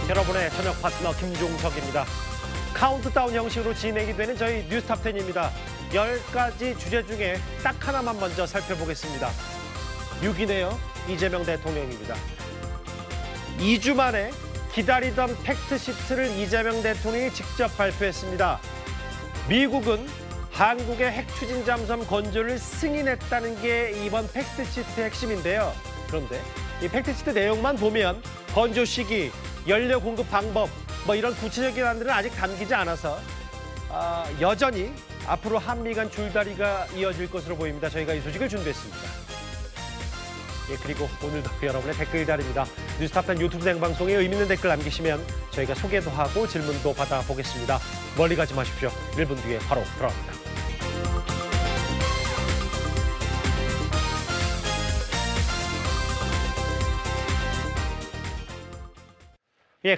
여러분의 저녁 파트너 김종석입니다. 카운트다운 형식으로 진행이 되는 저희 뉴스탑10입니다. 10가지 주제 중에 딱 하나만 먼저 살펴보겠습니다. 6위네요. 이재명 대통령입니다. 2주 만에 기다리던 팩트시트를 이재명 대통령이 직접 발표했습니다. 미국은 한국의 핵 추진 잠수함 건조를 승인했다는 게 이번 팩트시트의 핵심인데요. 그런데 이 팩트시트 내용만 보면 건조 시기, 연료 공급 방법, 이런 구체적인 안들은 아직 담기지 않아서 여전히 앞으로 한미 간 줄다리가 이어질 것으로 보입니다. 저희가 이 소식을 준비했습니다. 그리고 오늘도 여러분의 댓글 기다립니다. 뉴스탑10 유튜브 생방송에 의미 있는 댓글 남기시면 저희가 소개도 하고 질문도 받아보겠습니다. 멀리 가지 마십시오. 1분 뒤에 바로 돌아옵니다.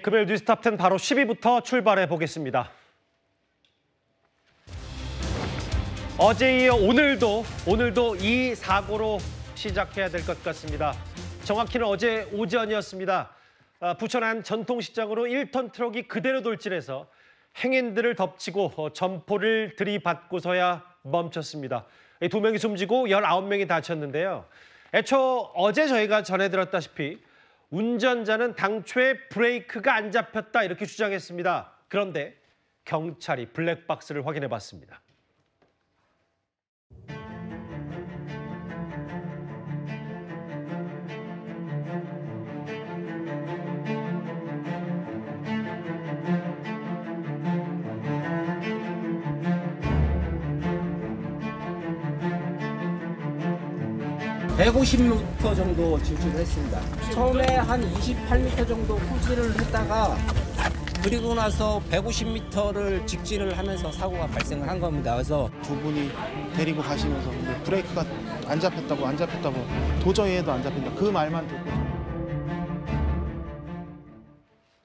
금요일 뉴스탑10 바로 10위부터 출발해 보겠습니다. 어제 이어 오늘도 이 사고로 시작해야 될 것 같습니다. 정확히는 어제 오전이었습니다. 부천 한 전통시장으로 1톤 트럭이 그대로 돌진해서 행인들을 덮치고 점포를 들이받고서야 멈췄습니다. 2명이 숨지고 19명이 다쳤는데요. 애초 어제 저희가 전해드렸다시피 운전자는 당초에 브레이크가 안 잡혔다 이렇게 주장했습니다. 그런데 경찰이 블랙박스를 확인해봤습니다. (150m) 정도 질주를 했습니다. 처음에 한 28m 정도 후진을 했다가 그리고 나서 150m를 직진을 하면서 사고가 발생을 한 겁니다. 그래서 두 분이 데리고 가시면서 근데 브레이크가 안 잡혔다고 도저히 해도 안 잡힌다 그 말만 듣고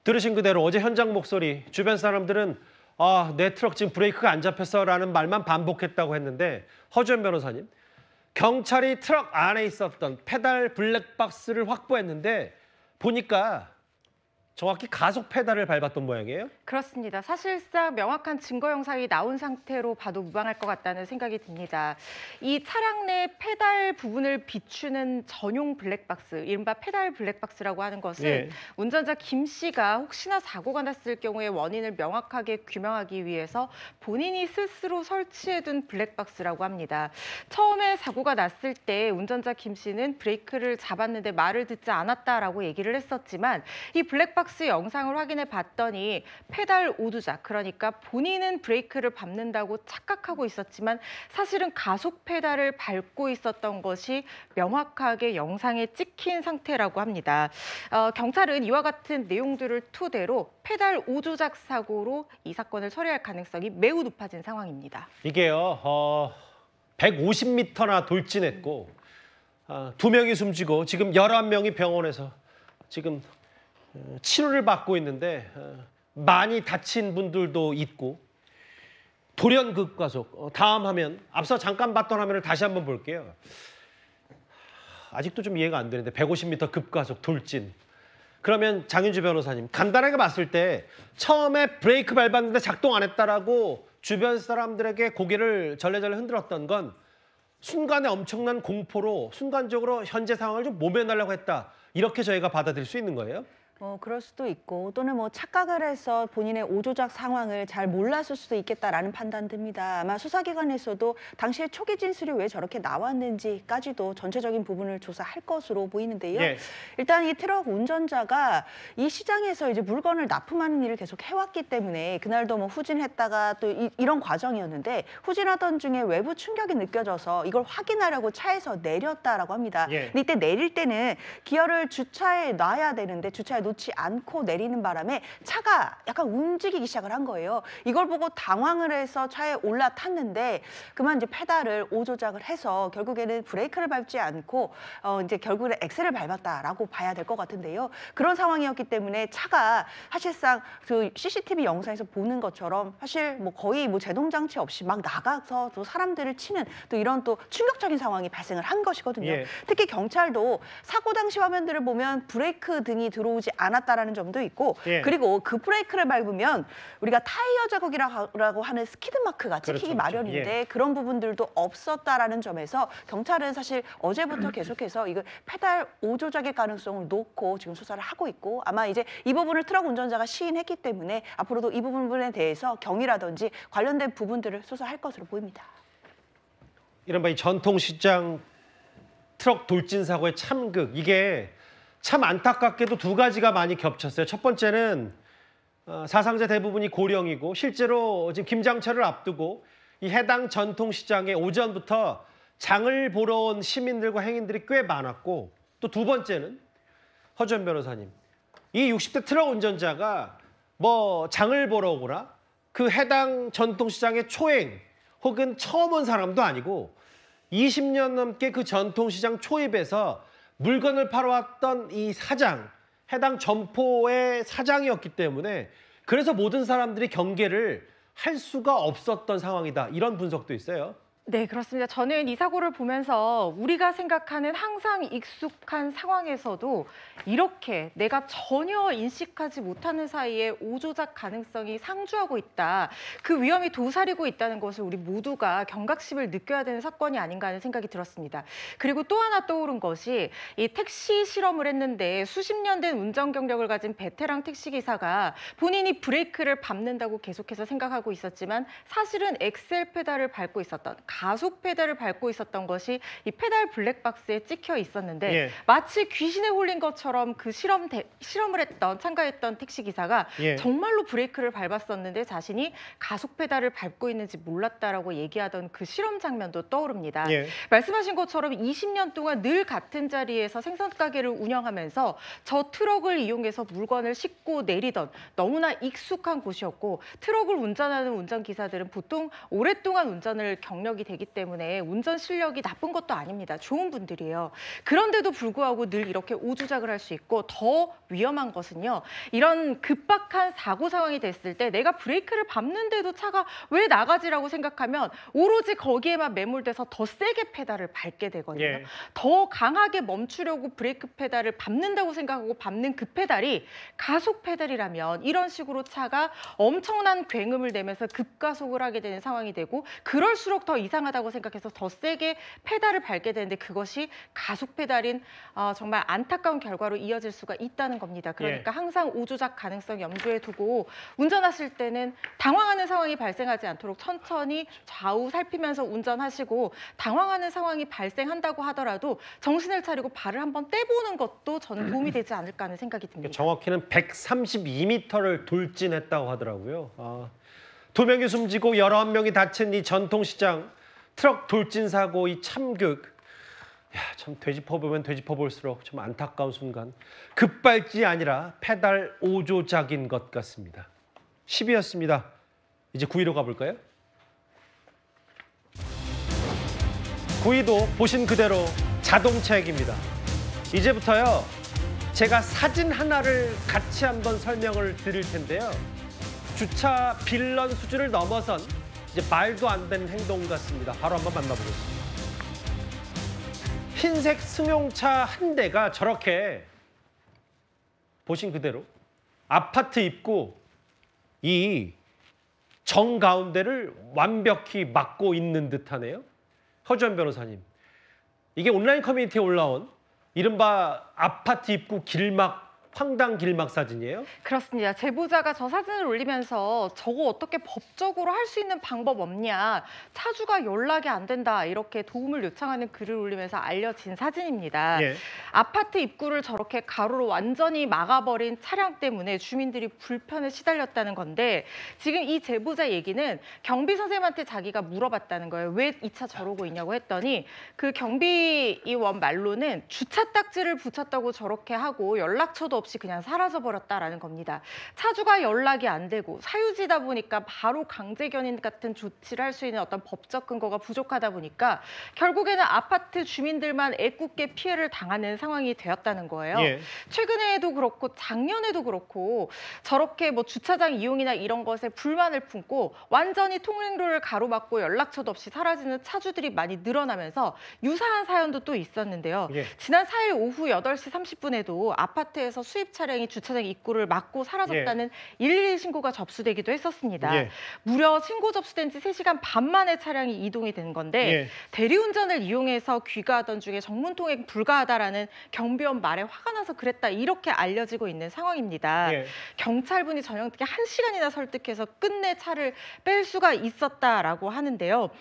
들으신 그대로 어제 현장 목소리, 주변 사람들은 내 트럭 지금 브레이크가 안 잡혔어라는 말만 반복했다고 했는데 허주현 변호사님, 경찰이 트럭 안에 있었던 페달 블랙박스를 확보했는데 보니까 정확히 가속 페달을 밟았던 모양이에요? 그렇습니다. 사실상 명확한 증거 영상이 나온 상태로 봐도 무방할 것 같다는 생각이 듭니다. 이 차량 내 페달 부분을 비추는 전용 블랙박스, 이른바 페달 블랙박스라고 하는 것은 운전자 김 씨가 혹시나 사고가 났을 경우에 원인을 명확하게 규명하기 위해서 본인이 스스로 설치해둔 블랙박스라고 합니다. 처음에 사고가 났을 때 운전자 김 씨는 브레이크를 잡았는데 말을 듣지 않았다라고 얘기를 했었지만 이 블랙박스 영상을 확인해 봤더니 페달 오두작, 그러니까 본인은 브레이크를 밟는다고 착각하고 있었지만 사실은 가속 페달을 밟고 있었던 것이 명확하게 영상에 찍힌 상태라고 합니다. 경찰은 이와 같은 내용들을 토대로 페달 오두작 사고로 이 사건을 처리할 가능성이 매우 높아진 상황입니다. 이게요, 150m나 돌진했고 2명이 숨지고 지금 11명이 병원에서 지금 치료를 받고 있는데 많이 다친 분들도 있고 돌연 급가속, 다음 화면, 앞서 잠깐 봤던 화면을 다시 한번 볼게요. 아직도 좀 이해가 안 되는데 150m 급가속 돌진. 그러면 장윤주 변호사님, 간단하게 봤을 때 처음에 브레이크 밟았는데 작동 안 했다라고 주변 사람들에게 고개를 절레절레 흔들었던 건 순간에 엄청난 공포로 순간적으로 현재 상황을 좀 모면하려고 했다. 이렇게 저희가 받아들일 수 있는 거예요? 그럴 수도 있고 또는 착각을 해서 본인의 오조작 상황을 잘 몰랐을 수도 있겠다라는 판단 듭니다. 아마 수사기관에서도 당시에 초기 진술이 왜 저렇게 나왔는지까지도 전체적인 부분을 조사할 것으로 보이는데요. 일단 이 트럭 운전자가 이 시장에서 이제 물건을 납품하는 일을 계속 해왔기 때문에 그날도 후진했다가 또 이런 과정이었는데 후진하던 중에 외부 충격이 느껴져서 이걸 확인하려고 차에서 내렸다라고 합니다. 근데 이때 내릴 때는 기어를 주차에 놔야 되는데 주차에 놓지 않고 내리는 바람에 차가 약간 움직이기 시작을 한 거예요. 이걸 보고 당황을 해서 차에 올라탔는데 그만 이제 페달을 오조작을 해서 결국에는 브레이크를 밟지 않고 이제 결국에는 엑셀을 밟았다라고 봐야 될 것 같은데요. 그런 상황이었기 때문에 차가 사실상 그 CCTV 영상에서 보는 것처럼 사실 거의 제동 장치 없이 막 나가서 또 사람들을 치는 또 이런 또 충격적인 상황이 발생을 한 것이거든요. 특히 경찰도 사고 당시 화면들을 보면 브레이크 등이 들어오지 않았다라는 점도 있고 예. 그리고 그 브레이크를 밟으면 우리가 타이어 자국이라고 하는 스키드 마크가 찍히기 그렇죠, 마련인데 예. 그런 부분들도 없었다라는 점에서 경찰은 사실 어제부터 계속해서 이거 페달 오조작의 가능성을 놓고 지금 수사를 하고 있고 아마 이제 이 부분을 트럭 운전자가 시인했기 때문에 앞으로도 이 부분에 대해서 경위라든지 관련된 부분들을 수사할 것으로 보입니다. 이른바 이 전통시장 트럭 돌진 사고의 참극, 이게 참 안타깝게도 두 가지가 많이 겹쳤어요. 첫 번째는 사상자 대부분이 고령이고 실제로 지금 김장철을 앞두고 이 해당 전통시장에 오전부터 장을 보러 온 시민들과 행인들이 꽤 많았고, 또 두 번째는 허주연 변호사님, 이 60대 트럭 운전자가 뭐 장을 보러 오거나 그 해당 전통시장의 초행 혹은 처음 온 사람도 아니고 20년 넘게 그 전통시장 초입에서 물건을 팔아왔던 이 사장, 해당 점포의 사장이었기 때문에 그래서 모든 사람들이 경계를 할 수가 없었던 상황이다. 이런 분석도 있어요. 네, 그렇습니다. 저는 이 사고를 보면서 우리가 생각하는 항상 익숙한 상황에서도 이렇게 내가 전혀 인식하지 못하는 사이에 오조작 가능성이 상주하고 있다. 그 위험이 도사리고 있다는 것을 우리 모두가 경각심을 느껴야 되는 사건이 아닌가 하는 생각이 들었습니다. 그리고 또 하나 떠오른 것이 이 택시 실험을 했는데 수십 년 된 운전 경력을 가진 베테랑 택시기사가 본인이 브레이크를 밟는다고 계속해서 생각하고 있었지만 사실은 엑셀 페달을 밟고 있었던 가속 페달을 밟고 있었던 것이 이 페달 블랙박스에 찍혀 있었는데 예. 마치 귀신에 홀린 것처럼 그 실험을 했던 참가했던 택시기사가 예. 정말로 브레이크를 밟았었는데 자신이 가속 페달을 밟고 있는지 몰랐다라고 얘기하던 그 실험 장면도 떠오릅니다. 예. 말씀하신 것처럼 20년 동안 늘 같은 자리에서 생선 가게를 운영하면서 저 트럭을 이용해서 물건을 싣고 내리던 너무나 익숙한 곳이었고 트럭을 운전하는 운전기사들은 보통 오랫동안 운전을 경력이 되기 때문에 운전 실력이 나쁜 것도 아닙니다. 좋은 분들이에요. 그런데도 불구하고 늘 이렇게 오조작을 할 수 있고 더 위험한 것은요. 이런 급박한 사고 상황이 됐을 때 내가 브레이크를 밟는데도 차가 왜 나가지라고 생각하면 오로지 거기에만 매몰돼서 더 세게 페달을 밟게 되거든요. 예. 더 강하게 멈추려고 브레이크 페달을 밟는다고 생각하고 밟는 그 페달이 가속 페달이라면 이런 식으로 차가 엄청난 굉음을 내면서 급가속을 하게 되는 상황이 되고 그럴수록 더 이상하다고 생각해서 더 세게 페달을 밟게 되는데 그것이 가속 페달인 정말 안타까운 결과로 이어질 수가 있다는 겁니다. 그러니까 항상 오조작 가능성 염두에 두고 운전하실 때는 당황하는 상황이 발생하지 않도록 천천히 좌우 살피면서 운전하시고 당황하는 상황이 발생한다고 하더라도 정신을 차리고 발을 한번 떼보는 것도 저는 도움이 되지 않을까 하는 생각이 듭니다. 정확히는 132m를 돌진했다고 하더라고요. 2명이 숨지고 11명이 다친 이 전통시장 트럭 돌진 사고 이 참극. 참 되짚어보면 되짚어볼수록 좀 안타까운 순간. 급발진이 아니라 페달 오조작인 것 같습니다. 10위였습니다. 이제 9위로 가볼까요? 9위도 보신 그대로 자동차 얘기입니다. 이제부터요. 제가 사진 하나를 같이 한번 설명을 드릴 텐데요. 주차 빌런 수준을 넘어선 이제 말도 안 되는 행동 같습니다. 바로 한번 만나보겠습니다. 흰색 승용차 한 대가 저렇게 보신 그대로 아파트 입구 이 정가운데를 완벽히 막고 있는 듯하네요. 허주연 변호사님, 이게 온라인 커뮤니티에 올라온 이른바 아파트 입구 길막, 황당 길막 사진이에요? 그렇습니다. 제보자가 저 사진을 올리면서 저거 어떻게 법적으로 할 수 있는 방법 없냐, 차주가 연락이 안 된다 이렇게 도움을 요청하는 글을 올리면서 알려진 사진입니다. 예. 아파트 입구를 저렇게 가로로 완전히 막아버린 차량 때문에 주민들이 불편에 시달렸다는 건데 지금 이 제보자 얘기는 경비 선생님한테 자기가 물어봤다는 거예요. 왜 이 차 저러고 있냐고 했더니 그 경비원 말로는 주차 딱지를 붙였다고 저렇게 하고 연락처도 없이 그냥 사라져버렸다라는 겁니다. 차주가 연락이 안 되고 사유지다 보니까 바로 강제견인 같은 조치를 할 수 있는 어떤 법적 근거가 부족하다 보니까 결국에는 아파트 주민들만 애꿎게 피해를 당하는 상황이 되었다는 거예요. 예. 최근에도 그렇고 작년에도 그렇고 저렇게 뭐 주차장 이용이나 이런 것에 불만을 품고 완전히 통행로를 가로막고 연락처도 없이 사라지는 차주들이 많이 늘어나면서 유사한 사연도 또 있었는데요. 예. 지난 4일 오후 8시 30분에도 아파트에서 수입 차량이 주차장 입구를 막고 사라졌다는 112 신고가 접수되기도 했었습니다. 예. 무려 신고 접수된 지 3시간 반 만에 차량이 이동이 된 건데 예. 대리운전을 이용해서 귀가하던 중에 정문통행 불가하다라는 경비원 말에 화가 나서 그랬다 이렇게 알려지고 있는 상황입니다. 예. 경찰분이 전용택에 1시간이나 설득해서 끝내 차를 뺄 수가 있었다라고 하는데요.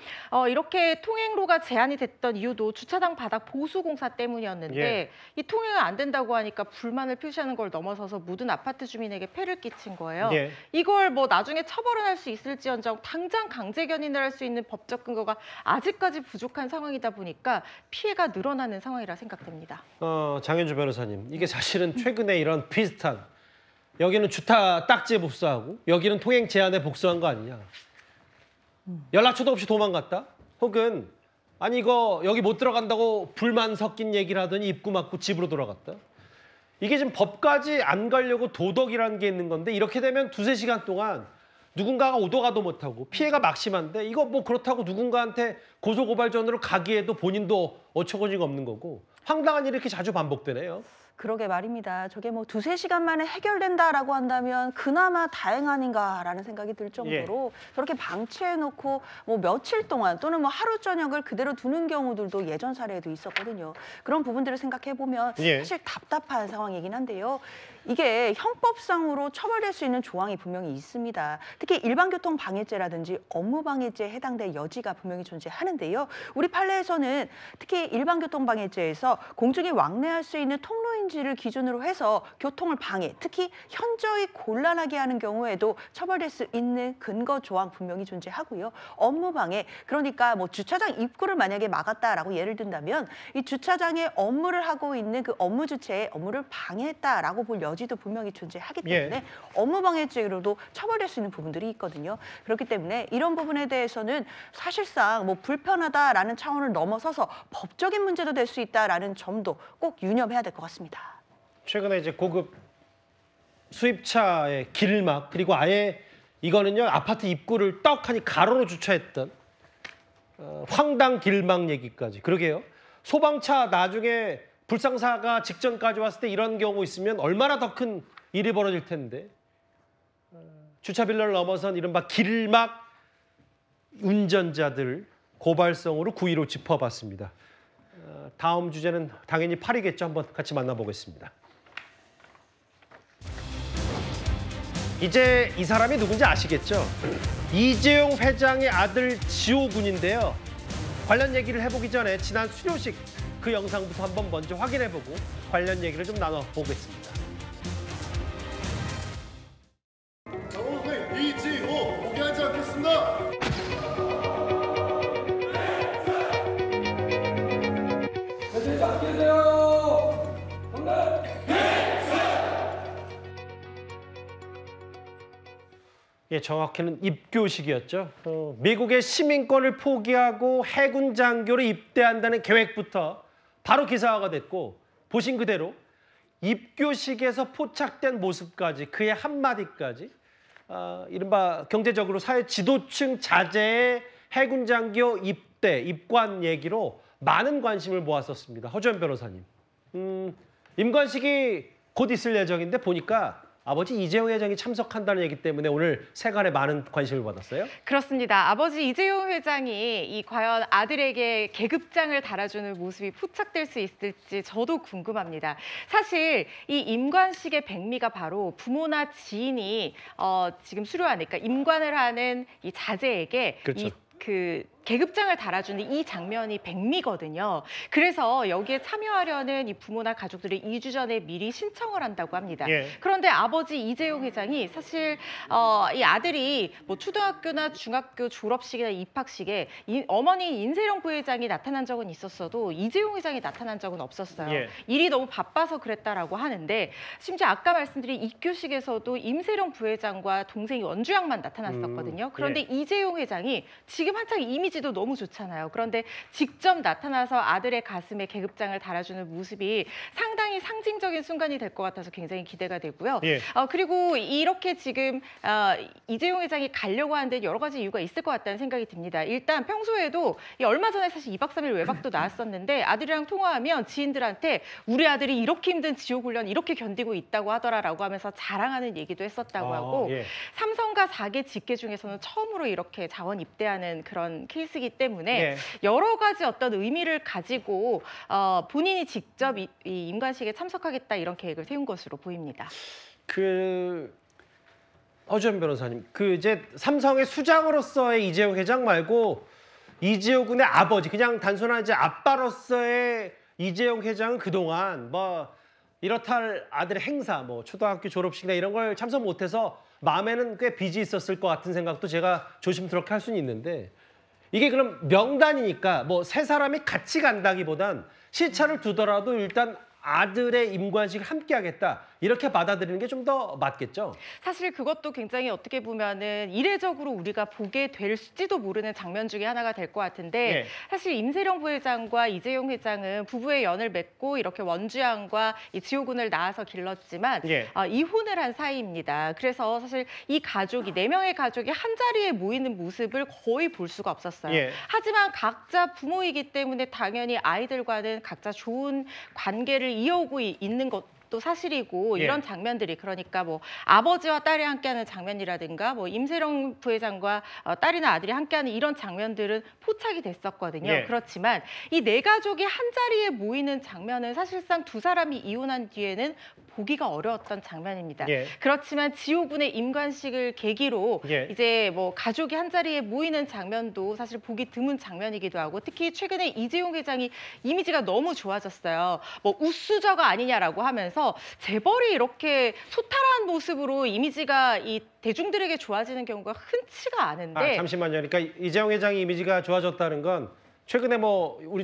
이렇게 통행로가 제한이 됐던 이유도 주차장 바닥 보수공사 때문이었는데 예. 이 통행이 안 된다고 하니까 불만을 표시하는 걸 넘어서서 모든 아파트 주민에게 폐를 끼친 거예요. 예. 이걸 뭐 나중에 처벌을 할 수 있을지언정 당장 강제 견인을 할 수 있는 법적 근거가 아직까지 부족한 상황이다 보니까 피해가 늘어나는 상황이라 생각됩니다. 장현주 변호사님, 이게 사실은 최근에 이런 비슷한 여기는 주차 딱지에 복수하고 여기는 통행 제한에 복수한 거 아니냐. 연락처도 없이 도망갔다? 혹은 아니 이거 여기 못 들어간다고 불만 섞인 얘기를 하더니 입구 막고 집으로 돌아갔다? 이게 지금 법까지 안 가려고 도덕이라는 게 있는 건데 이렇게 되면 2~3시간 동안 누군가가 오도 가도 못하고 피해가 막심한데 이거 뭐 그렇다고 누군가한테 고소고발전으로 가기에도 본인도 어처구니가 없는 거고 황당한 일이 이렇게 자주 반복되네요. 그러게 말입니다. 저게 뭐 2~3시간 만에 해결된다라고 한다면 그나마 다행 아닌가라는 생각이 들 정도로 저렇게 방치해놓고 뭐 며칠 동안 또는 뭐 하루 저녁을 그대로 두는 경우들도 예전 사례에도 있었거든요. 그런 부분들을 생각해보면 사실 답답한 상황이긴 한데요. 이게 형법상으로 처벌될 수 있는 조항이 분명히 있습니다. 특히 일반교통 방해죄라든지 업무방해죄에 해당될 여지가 분명히 존재하는데요. 우리 판례에서는 특히 일반교통 방해죄에서 공중에 왕래할 수 있는 통로인지를 기준으로 해서 교통을 방해, 특히 현저히 곤란하게 하는 경우에도 처벌될 수 있는 근거 조항 분명히 존재하고요. 업무방해, 그러니까 뭐 주차장 입구를 만약에 막았다라고 예를 든다면 이 주차장에 업무를 하고 있는 그 업무 주체의 업무를 방해했다라고 볼 여지도 분명히 존재하기 때문에 업무방해죄로도 처벌될 수 있는 부분들이 있거든요. 그렇기 때문에 이런 부분에 대해서는 사실상 뭐 불편하다라는 차원을 넘어서서 법적인 문제도 될 수 있다라는 점도 꼭 유념해야 될 것 같습니다. 최근에 이제 고급 수입차의 길막 그리고 아예 이거는요 아파트 입구를 떡하니 가로로 주차했던 황당 길막 얘기까지. 그러게요. 소방차 나중에 불상사가 직전까지 왔을 때 이런 경우 있으면 얼마나 더 큰 일이 벌어질 텐데 주차 빌런을 넘어선 이른바 길막 운전자들 고발성으로 9.15 짚어봤습니다. 다음 주제는 당연히 8이겠죠. 한번 같이 만나보겠습니다. 이제 이 사람이 누군지 아시겠죠? 이재용 회장의 아들 지호 군인데요. 관련 얘기를 해보기 전에 지난 수료식 그 영상부터 한번 먼저 확인해보고 관련 얘기를 좀 나눠보겠습니다. 선생님 이지호 포기하지 않겠습니다. 예, 정확히는 입교식이었죠. 미국의 시민권을 포기하고 해군 장교로 입대한다는 계획부터 바로 기사화가 됐고 보신 그대로 입교식에서 포착된 모습까지 그의 한마디까지 이른바 경제적으로 사회 지도층 자제의 해군 장교 입대, 입관 얘기로 많은 관심을 모았었습니다. 허주연 변호사님. 임관식이 곧 있을 예정인데 보니까 아버지 이재용 회장이 참석한다는 얘기 때문에 오늘 세간에 많은 관심을 받았어요. 그렇습니다. 아버지 이재용 회장이 과연 아들에게 계급장을 달아주는 모습이 포착될 수 있을지 저도 궁금합니다. 사실 이 임관식의 백미가 바로 부모나 지인이 지금 수료하니까 임관을 하는 이 자제에게 그렇죠. 그 계급장을 달아주는 이 장면이 백미거든요. 그래서 여기에 참여하려는 이 부모나 가족들이 2주 전에 미리 신청을 한다고 합니다. 그런데 아버지 이재용 회장이 사실 이 아들이 뭐 초등학교나 중학교 졸업식이나 입학식에 어머니 인세령 부회장이 나타난 적은 있었어도 이재용 회장이 나타난 적은 없었어요. 일이 너무 바빠서 그랬다라고 하는데 심지어 아까 말씀드린 입교식에서도 임세령 부회장과 동생이 원주양만 나타났었거든요. 그런데 이재용 회장이 지금 한창 이미지 이미지도 너무 좋잖아요. 그런데 직접 나타나서 아들의 가슴에 계급장을 달아주는 모습이 상당히 상징적인 순간이 될 것 같아서 굉장히 기대가 되고요. 예. 그리고 이렇게 지금 이재용 회장이 가려고 하는 데 여러 가지 이유가 있을 것 같다는 생각이 듭니다. 일단 평소에도 얼마 전에 사실 2박 3일 외박도 나왔었는데 아들이랑 통화하면 지인들한테 우리 아들이 이렇게 힘든 지옥훈련 이렇게 견디고 있다고 하더라라고 하면서 자랑하는 얘기도 했었다고 하고 예. 삼성과 4개 직계 중에서는 처음으로 이렇게 자원 입대하는 그런 케이스이기 때문에 예. 여러 가지 어떤 의미를 가지고 본인이 직접 이 임관식에 참석하겠다 이런 계획을 세운 것으로 보입니다. 허주연 변호사님, 이제 삼성의 수장으로서의 이재용 회장 말고 이재용 군의 아버지, 그냥 단순한 이제 아빠로서의 이재용 회장은 그동안 이렇다 할 아들의 행사, 초등학교 졸업식이나 이런 걸 참석 못해서 마음에는 꽤 빚이 있었을 것 같은 생각도 제가 조심스럽게 할 수는 있는데 이게 그럼 명단이니까 세 사람이 같이 간다기보단 시차를 두더라도 일단 아들의 임관식을 함께 하겠다 이렇게 받아들이는 게 좀 더 맞겠죠? 사실 그것도 굉장히 어떻게 보면은 이례적으로 우리가 보게 될지도 모르는 장면 중에 하나가 될 것 같은데 예. 사실 임세령 부회장과 이재용 회장은 부부의 연을 맺고 이렇게 원주양과 이 지호군을 낳아서 길렀지만 예. 이혼을 한 사이입니다. 그래서 사실 이 가족이 4명의 가족이 한 자리에 모이는 모습을 거의 볼 수가 없었어요. 예. 하지만 각자 부모이기 때문에 당연히 아이들과는 각자 좋은 관계를 이어오고 있는 것도 사실이고 예. 이런 장면들이 그러니까 아버지와 딸이 함께하는 장면이라든가 임세령 부회장과 딸이나 아들이 함께하는 이런 장면들은 포착이 됐었거든요. 예. 그렇지만 이 4가족이 한 자리에 모이는 장면은 사실상 2사람이 이혼한 뒤에는 보기가 어려웠던 장면입니다. 예. 그렇지만 지호군의 임관식을 계기로 예. 이제 가족이 한 자리에 모이는 장면도 사실 보기 드문 장면이기도 하고 특히 최근에 이재용 회장이 이미지가 너무 좋아졌어요. 우수저가 아니냐라고 하면서 재벌이 이렇게 소탈한 모습으로 이미지가 이 대중들에게 좋아지는 경우가 흔치가 않은데 잠시만요. 그러니까 이재용 회장의 이미지가 좋아졌다는 건 최근에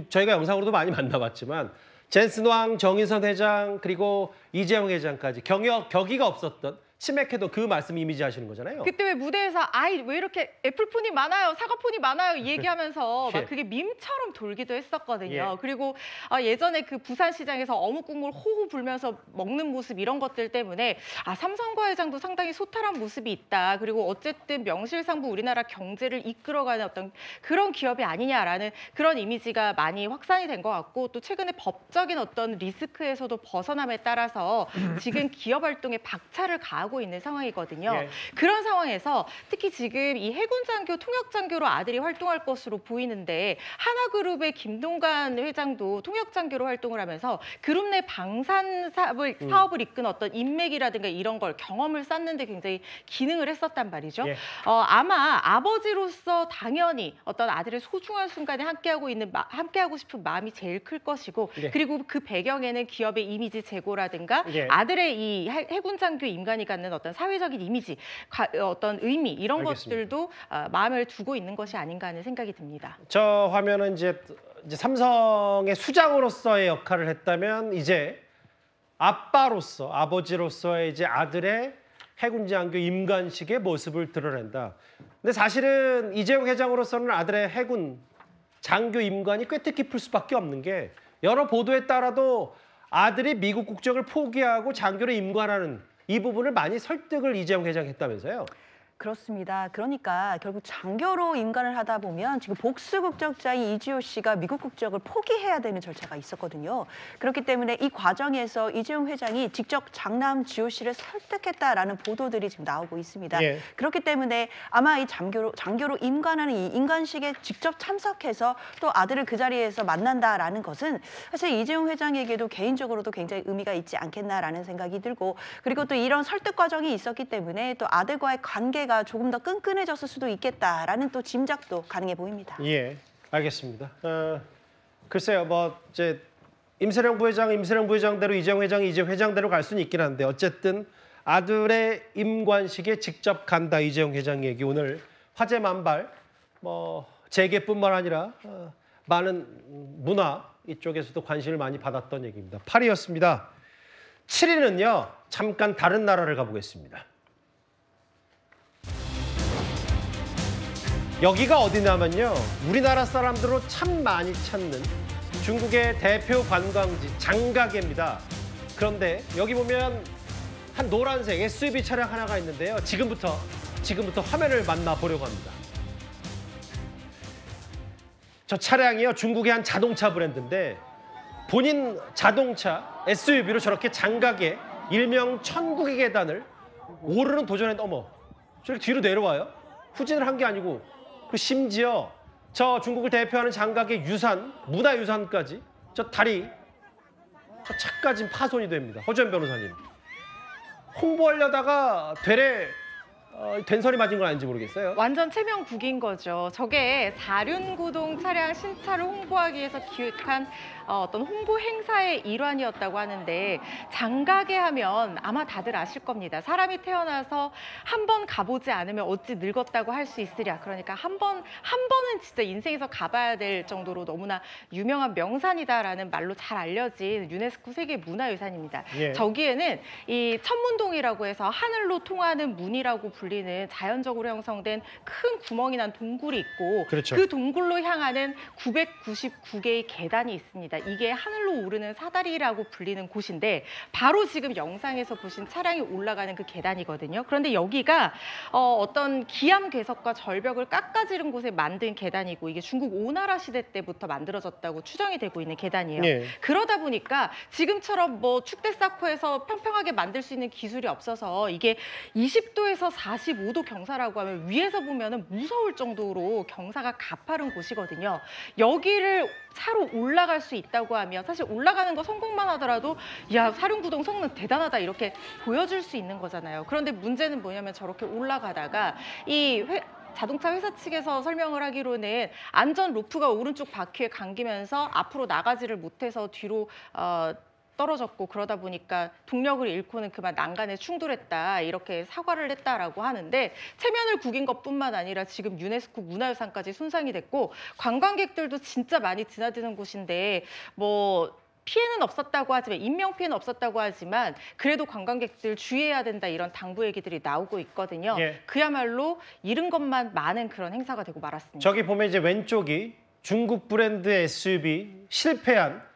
저희가 영상으로도 많이 만나봤지만 젠슨 왕, 정인선 회장 그리고 이재용 회장까지 격의가 없었던 치맥해도 그 말씀 이미지 하시는 거잖아요. 그때 왜 무대에서 왜 이렇게 애플폰이 많아요, 사과폰이 많아요 얘기하면서 예. 막 그게 밈처럼 돌기도 했었거든요. 예. 그리고 예전에 그 부산시장에서 어묵국물 호호 불면서 먹는 모습 이런 것들 때문에 삼성과 회장도 상당히 소탈한 모습이 있다. 그리고 어쨌든 명실상부 우리나라 경제를 이끌어가는 어떤 그런 기업이 아니냐라는 그런 이미지가 많이 확산이 된 것 같고 또 최근에 법적인 어떤 리스크에서도 벗어남에 따라서 지금 기업 활동에 박차를 가하고 있는 상황이거든요. 예. 그런 상황에서 특히 지금 이 해군장교, 통역장교로 아들이 활동할 것으로 보이는데 하나그룹의 김동관 회장도 통역장교로 활동을 하면서 그룹 내 방산 사업을 이끈 어떤 인맥이라든가 이런 걸 경험을 쌓는 데 굉장히 기능을 했었단 말이죠. 예. 아마 아버지로서 당연히 어떤 아들의 소중한 순간에 함께하고 싶은 마음이 제일 클 것이고 예. 그리고 그 배경에는 기업의 이미지 제고라든가 예. 아들의 이 해군장교 임관이 갖는 어떤 사회적인 이미지, 어떤 의미 이런 알겠습니다. 것들도 마음을 두고 있는 것이 아닌가 하는 생각이 듭니다. 저 화면은 이제 삼성의 수장으로서의 역할을 했다면 이제 아버지로서의 이제 아들의 해군장교 임관식의 모습을 드러낸다. 근데 사실은 이재용 회장으로서는 아들의 해군 장교 임관이 꽤 뜻깊을 수밖에 없는 게 여러 보도에 따라도 아들이 미국 국적을 포기하고 장교로 임관하는 이 부분을 많이 설득을 이재용 회장이 했다면서요? 그렇습니다. 그러니까 결국 장교로 임관을 하다 보면 지금 복수 국적자인 이지호 씨가 미국 국적을 포기해야 되는 절차가 있었거든요. 그렇기 때문에 이 과정에서 이재용 회장이 직접 장남 지호 씨를 설득했다라는 보도들이 지금 나오고 있습니다. 예. 그렇기 때문에 아마 이 장교로 임관하는 이 임관식에 직접 참석해서 또 아들을 그 자리에서 만난다라는 것은 사실 이재용 회장에게도 개인적으로도 굉장히 의미가 있지 않겠나라는 생각이 들고 그리고 또 이런 설득 과정이 있었기 때문에 또 아들과의 관계가 조금 더 끈끈해졌을 수도 있겠다라는 또 짐작도 가능해 보입니다. 예, 알겠습니다. 글쎄요, 이제 임세령 부회장대로 이재용 회장이 이재 회장대로 갈 수는 있긴 한데 어쨌든 아들의 임관식에 직접 간다 이재용 회장 얘기 오늘 화제 만발 재계뿐만 아니라 많은 문화 이쪽에서도 관심을 많이 받았던 얘기입니다. 8위였습니다. 7위는요, 잠깐 다른 나라를 가보겠습니다. 여기가 어디냐면요. 우리나라 사람들로 참 많이 찾는 중국의 대표 관광지 장가게입니다. 그런데 여기 보면 한 노란색 SUV 차량 하나가 있는데요. 지금부터 화면을 만나보려고 합니다. 저 차량이요. 중국의 한 자동차 브랜드인데 본인 자동차 SUV로 저렇게 장가게 일명 천국의 계단을 오르는 도전에 저렇게 뒤로 내려와요. 후진을 한 게 아니고 그 심지어 저 중국을 대표하는 장가게 유산, 문화유산까지 저 다리, 저 차까지 파손이 됩니다. 허주연 변호사님. 홍보하려다가 되레 된선이 맞은 건 아닌지 모르겠어요. 완전 체면국인 거죠. 저게 사륜구동 차량 신차를 홍보하기 위해서 기획한 어떤 홍보 행사의 일환이었다고 하는데 장가게 하면 아마 다들 아실 겁니다. 사람이 태어나서 한 번 가보지 않으면 어찌 늙었다고 할 수 있으랴. 그러니까 한 번은 진짜 인생에서 가봐야 될 정도로 너무나 유명한 명산이다라는 말로 잘 알려진 유네스코 세계 문화유산입니다. 예. 저기에는 이 천문동이라고 해서 하늘로 통하는 문이라고 불리는 자연적으로 형성된 큰 구멍이 난 동굴이 있고 그렇죠. 그 동굴로 향하는 999개의 계단이 있습니다. 이게 하늘로 오르는 사다리라고 불리는 곳인데 바로 지금 영상에서 보신 차량이 올라가는 그 계단이거든요. 그런데 여기가 어떤 기암괴석과 절벽을 깎아지른 곳에 만든 계단이고 이게 중국 오나라 시대 때부터 만들어졌다고 추정이 되고 있는 계단이에요. 네. 그러다 보니까 지금처럼 뭐 축대 쌓고 해서 평평하게 만들 수 있는 기술이 없어서 이게 20도에서 45도 경사라고 하면 위에서 보면은 무서울 정도로 경사가 가파른 곳이거든요. 여기를 차로 올라갈 수 있다고 하면 사실 올라가는 거 성공만 하더라도 야 사륜구동 성능 대단하다 이렇게 보여줄 수 있는 거잖아요. 그런데 문제는 뭐냐면 저렇게 올라가다가 자동차 회사 측에서 설명을 하기로는 안전 로프가 오른쪽 바퀴에 감기면서 앞으로 나가지를 못해서 뒤로 떨어졌고 그러다 보니까 동력을 잃고는 그만 난간에 충돌했다 이렇게 사과를 했다라고 하는데 체면을 구긴 것뿐만 아니라 지금 유네스코 문화유산까지 손상이 됐고 관광객들도 진짜 많이 드나드는 곳인데 뭐 피해는 없었다고 하지만 인명 피해는 없었다고 하지만 그래도 관광객들 주의해야 된다 이런 당부 얘기들이 나오고 있거든요. 예. 그야말로 잃은 것만 많은 그런 행사가 되고 말았습니다. 저기 보면 이제 왼쪽이 중국 브랜드 SUV 실패한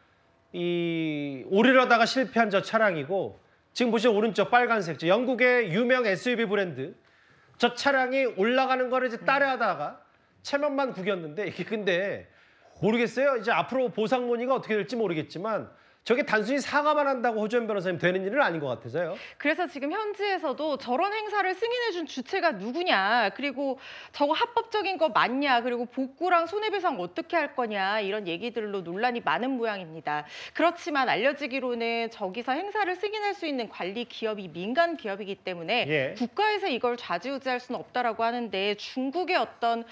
오르려다가 실패한 저 차량이고 지금 보시면 오른쪽 빨간색 저 영국의 유명 SUV 브랜드 저 차량이 올라가는 거를 이제 따라하다가 체면만 구겼는데 이게 근데 모르겠어요. 이제 앞으로 보상 논의가 어떻게 될지 모르겠지만 저게 단순히 사과만 한다고 허주연 변호사님 되는 일은 아닌 것 같아서요. 그래서 지금 현지에서도 저런 행사를 승인해준 주체가 누구냐, 그리고 저거 합법적인 거 맞냐, 그리고 복구랑 손해배상 어떻게 할 거냐 이런 얘기들로 논란이 많은 모양입니다. 그렇지만 알려지기로는 저기서 행사를 승인할 수 있는 관리 기업이 민간 기업이기 때문에 예. 국가에서 이걸 좌지우지할 수는 없다라고 하는데 중국의 어떤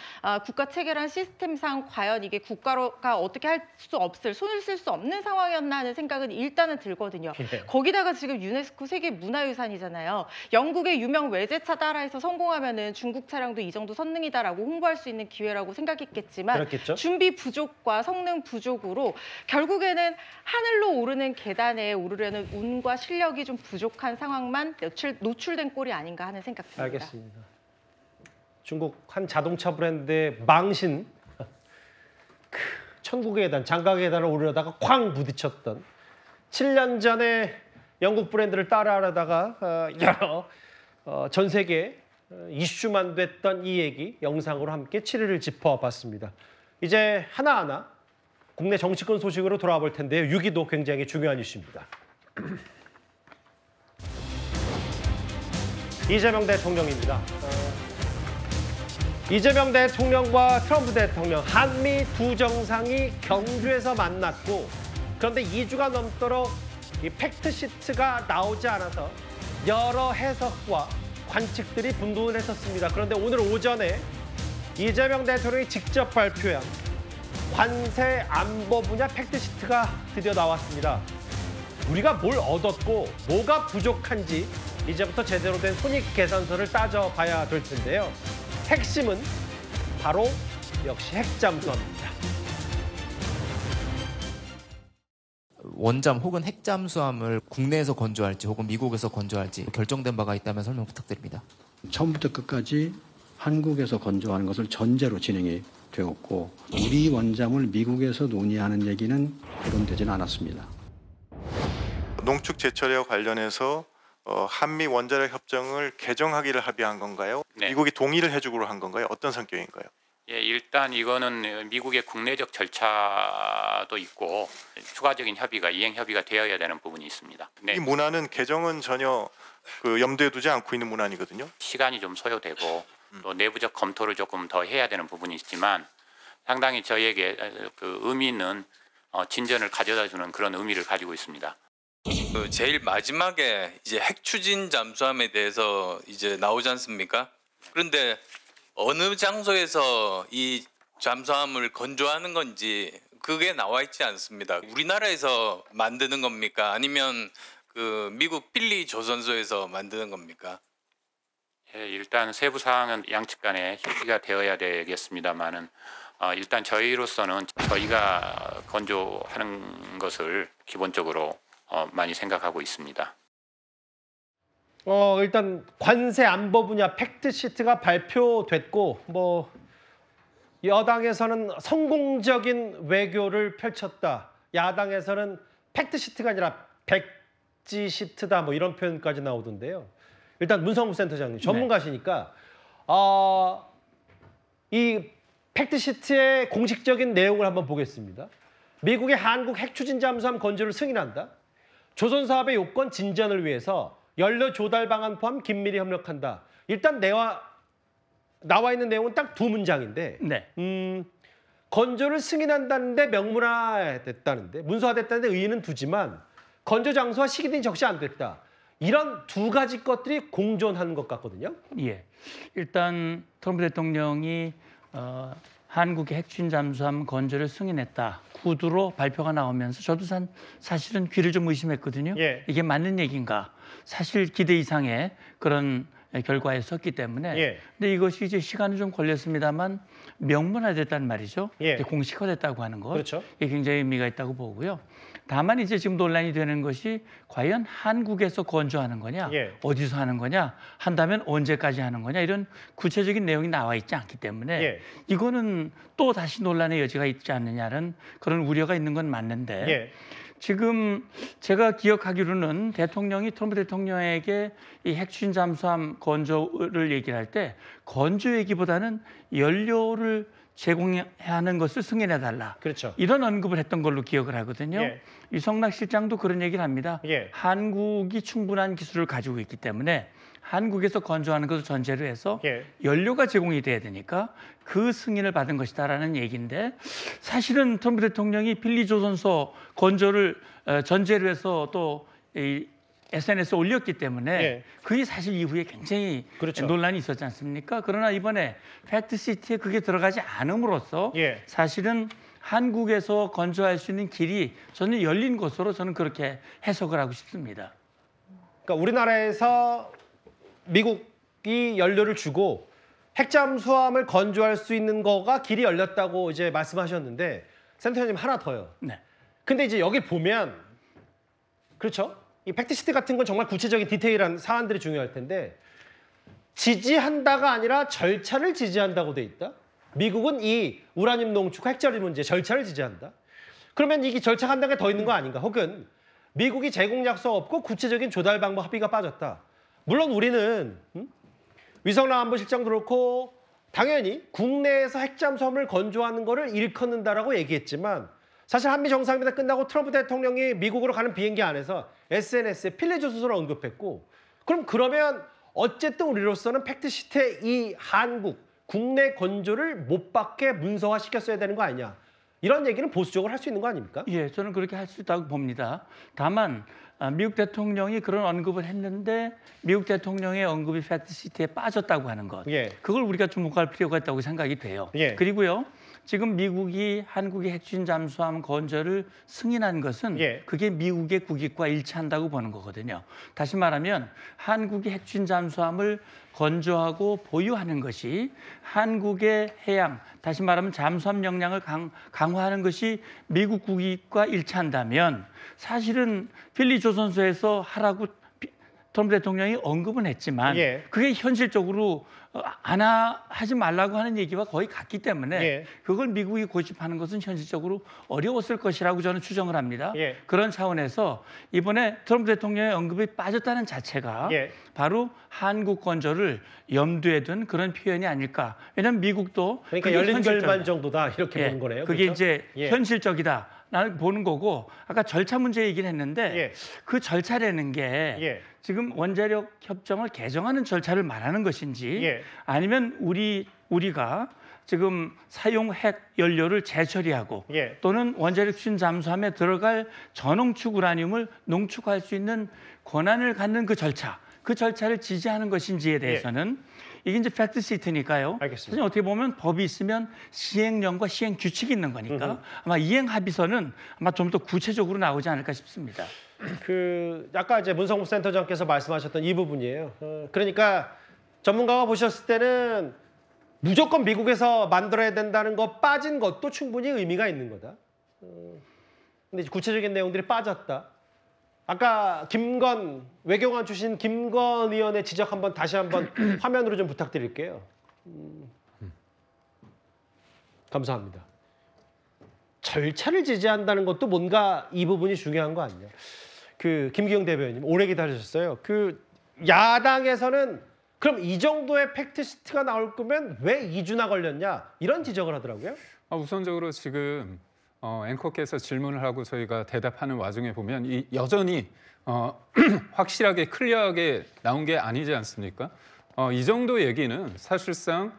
국가 체계란 시스템상 과연 이게 국가가 어떻게 할 수 없을, 손을 쓸 수 없는 상황이었나 하는 생각은 일단은 들거든요. 예. 거기다가 지금 유네스코 세계 문화유산이잖아요. 영국의 유명 외제차 따라해서 성공하면은 중국 차량도 이 정도 선능이다라고 홍보할 수 있는 기회라고 생각했겠지만 그렇겠죠. 준비 부족과 성능 부족으로 결국에는 하늘로 오르는 계단에 오르려는 운과 실력이 좀 부족한 상황만 노출된 꼴이 아닌가 하는 생각 듭니다. 알겠습니다. 중국 한 자동차 브랜드의 망신 천국의 계단, 장가의 계단을 오르려다가 쾅 부딪혔던 7년 전에 영국 브랜드를 따라하려다가 여러 전 세계 이슈만 됐던 이 얘기 영상으로 함께 7일을 짚어봤습니다. 이제 하나하나 국내 정치권 소식으로 돌아와 볼 텐데요. 6위도 굉장히 중요한 이슈입니다. 이재명 대통령입니다. 이재명 대통령과 트럼프 대통령, 한미 두 정상이 경주에서 만났고 그런데 2주가 넘도록 이 팩트시트가 나오지 않아서 여러 해석과 관측들이 분분을 했었습니다. 그런데 오늘 오전에 이재명 대통령이 직접 발표한 관세 안보 분야 팩트시트가 드디어 나왔습니다. 우리가 뭘 얻었고 뭐가 부족한지 이제부터 제대로 된 손익계산서를 따져봐야 될 텐데요. 핵심은 바로 역시 핵잠수함입니다. 원잠 혹은 핵잠수함을 국내에서 건조할지 혹은 미국에서 건조할지 결정된 바가 있다면 설명 부탁드립니다. 처음부터 끝까지 한국에서 건조하는 것을 전제로 진행이 되었고 우리 원잠을 미국에서 논의하는 얘기는 거론되지는 않았습니다. 농축 제철제와 관련해서 한미 원자력 협정을 개정하기를 합의한 건가요? 네. 미국이 동의를 해주기로 한 건가요? 어떤 성격인가요? 예, 일단 이거는 미국의 국내적 절차도 있고 추가적인 협의가 이행 협의가 되어야 되는 부분이 있습니다. 네. 이 문안은 개정은 전혀 염두에 두지 않고 있는 문안이거든요. 시간이 좀 소요되고 또 내부적 검토를 조금 더 해야 되는 부분이 있지만 상당히 저희에게 그 의미 있는 진전을 가져다주는 그런 의미를 가지고 있습니다. 제일 마지막에 이제 핵 추진 잠수함에 대해서 이제 나오지 않습니까? 그런데 어느 장소에서 이 잠수함을 건조하는 건지 그게 나와 있지 않습니다. 우리나라에서 만드는 겁니까? 아니면 그 미국 필리 조선소에서 만드는 겁니까? 예, 일단 세부 사항은 양측 간에 협의가 되어야 되겠습니다만은 일단 저희로서는 저희가 건조하는 것을 기본적으로 많이 생각하고 있습니다. 일단 관세 안보 분야 팩트 시트가 발표됐고 뭐 여당에서는 성공적인 외교를 펼쳤다. 야당에서는 팩트 시트가 아니라 백지 시트다. 뭐 이런 표현까지 나오던데요. 일단 문성무 센터장님 전문가시니까 이 팩트 시트의 공식적인 내용을 한번 보겠습니다. 미국의 한국 핵 추진 잠수함 건조를 승인한다. 조선 사업의 요건 진전을 위해서 연료 조달 방안 포함 긴밀히 협력한다. 일단 나와 있는 내용은 딱 두 문장인데 건조를 승인한다는데 명문화됐다는데 문서화됐다는데 의의는 두지만 건조 장소와 시기 등이 적시 안 됐다. 이런 두 가지 것들이 공존하는 것 같거든요. 예, 일단 트럼프 대통령이 한국의 핵추진 잠수함 건조를 승인했다. 구두로 발표가 나오면서 저도 사실은 귀를 좀 의심했거든요. 예. 이게 맞는 얘기인가? 사실 기대 이상의 그런 결과였었기 때문에. 예. 근데 이것이 이제 시간이 좀 걸렸습니다만 명문화됐다는 말이죠. 예. 공식화됐다고 하는 것. 그렇죠. 이게 굉장히 의미가 있다고 보고요. 다만 이제 지금 논란이 되는 것이 과연 한국에서 건조하는 거냐, 예. 어디서 하는 거냐, 한다면 언제까지 하는 거냐 이런 구체적인 내용이 나와 있지 않기 때문에 예. 이거는 또 다시 논란의 여지가 있지 않느냐는 그런 우려가 있는 건 맞는데 예. 지금 제가 기억하기로는 트럼프 대통령에게 이 핵추진 잠수함 건조를 얘기를 할 때 건조 얘기보다는 연료를 제공하는 것을 승인해달라. 그렇죠. 이런 언급을 했던 걸로 기억을 하거든요. 예. 유성락 실장도 그런 얘기를 합니다. 예. 한국이 충분한 기술을 가지고 있기 때문에 한국에서 건조하는 것을 전제로 해서 예. 연료가 연료가 제공이 돼야 되니까 그 승인을 받은 것이다라는 얘기인데 사실은 트럼프 대통령이 필리 조선소 건조를 전제로 해서 또 이 SNS에 올렸기 때문에 예. 그게 사실 이후에 굉장히 그렇죠. 논란이 있었지 않습니까? 그러나 이번에 팩트시티에 그게 들어가지 않음으로써 예. 사실은 한국에서 건조할 수 있는 길이 저는 열린 것으로 저는 그렇게 해석을 하고 싶습니다. 그러니까 우리나라에서 미국이 연료를 주고 핵잠수함을 건조할 수 있는 거가 길이 열렸다고 이제 말씀하셨는데 센터장님 하나 더요. 네. 근데 이제 여기 보면 그렇죠. 이 팩트시트 같은 건 정말 구체적인 디테일한 사안들이 중요할 텐데 지지한다가 아니라 절차를 지지한다고 돼 있다. 미국은 이 우라늄 농축 핵처리 문제 절차를 지지한다. 그러면 이게 절차가 한 단계 더 있는 거 아닌가? 혹은 미국이 제공 약속 없고 구체적인 조달 방법 합의가 빠졌다. 물론 우리는 위성락 안보실장도 그렇고 당연히 국내에서 핵잠수함을 건조하는 거를 일컫는다라고 얘기했지만 사실 한미 정상회담 끝나고 트럼프 대통령이 미국으로 가는 비행기 안에서 SNS에 필리 조선소를 언급했고 그러면 어쨌든 우리로서는 팩트시트에 이 한국 국내 건조를 못 받게 문서화시켰어야 되는 거 아니냐. 이런 얘기는 보수적으로 할 수 있는 거 아닙니까? 예, 저는 그렇게 할 수 있다고 봅니다. 다만 미국 대통령이 그런 언급을 했는데 미국 대통령의 언급이 팩트시트에 빠졌다고 하는 것. 예. 그걸 우리가 주목할 필요가 있다고 생각이 돼요. 예. 그리고요. 지금 미국이 한국의 핵추진 잠수함 건조를 승인한 것은 예. 그게 미국의 국익과 일치한다고 보는 거거든요. 다시 말하면 한국이 핵추진 잠수함을 건조하고 보유하는 것이 한국의 해양, 다시 말하면 잠수함 역량을 강화하는 것이 미국 국익과 일치한다면 사실은 필리 조선소에서 하라고 트럼프 대통령이 언급은 했지만 예. 그게 현실적으로 하지 말라고 하는 얘기와 거의 같기 때문에 예. 그걸 미국이 고집하는 것은 현실적으로 어려웠을 것이라고 저는 추정을 합니다. 예. 그런 차원에서 이번에 트럼프 대통령의 언급이 빠졌다는 자체가 예. 바로 한국 건조를 염두에 둔 그런 표현이 아닐까. 왜냐하면 미국도 그러니까 그게 열린 현실적이다. 결말 정도다 이렇게 예, 보는 거네요. 그게 그렇죠? 이제 예. 현실적이다. 나는 보는 거고 아까 절차 문제 얘기를 했는데 예. 그 절차라는 게 예. 지금 원자력 협정을 개정하는 절차를 말하는 것인지 예. 아니면 우리가 지금 사용 핵 연료를 재처리하고 예. 또는 원자력 추진 잠수함에 들어갈 전홍축 우라늄을 농축할 수 있는 권한을 갖는 그 절차를 지지하는 것인지에 대해서는 이게 이제 팩트 시트니까요. 알겠습니다. 사실 어떻게 보면 법이 있으면 시행령과 시행 규칙이 있는 거니까 아마 이행 합의서는 아마 좀 더 구체적으로 나오지 않을까 싶습니다. 아까 이제 문성무 센터장께서 말씀하셨던 이 부분이에요. 그러니까 전문가가 보셨을 때는 무조건 미국에서 만들어야 된다는 거 빠진 것도 충분히 의미가 있는 거다. 근데 구체적인 내용들이 빠졌다. 아까 외교관 출신 김건 의원의 지적 다시 한번 화면으로 좀 부탁드릴게요. 감사합니다. 절차를 지지한다는 것도 뭔가 이 부분이 중요한 거 아니냐. 김기영 대변인 오래 기다리셨어요. 야당에서는 그럼 이 정도의 팩트시트가 나올 거면 왜 2주나 걸렸냐 이런 지적을 하더라고요. 우선적으로 지금 앵커께서 질문을 하고 저희가 대답하는 와중에 보면 여전히 확실하게 클리어하게 나온 게 아니지 않습니까? 이 정도 얘기는 사실상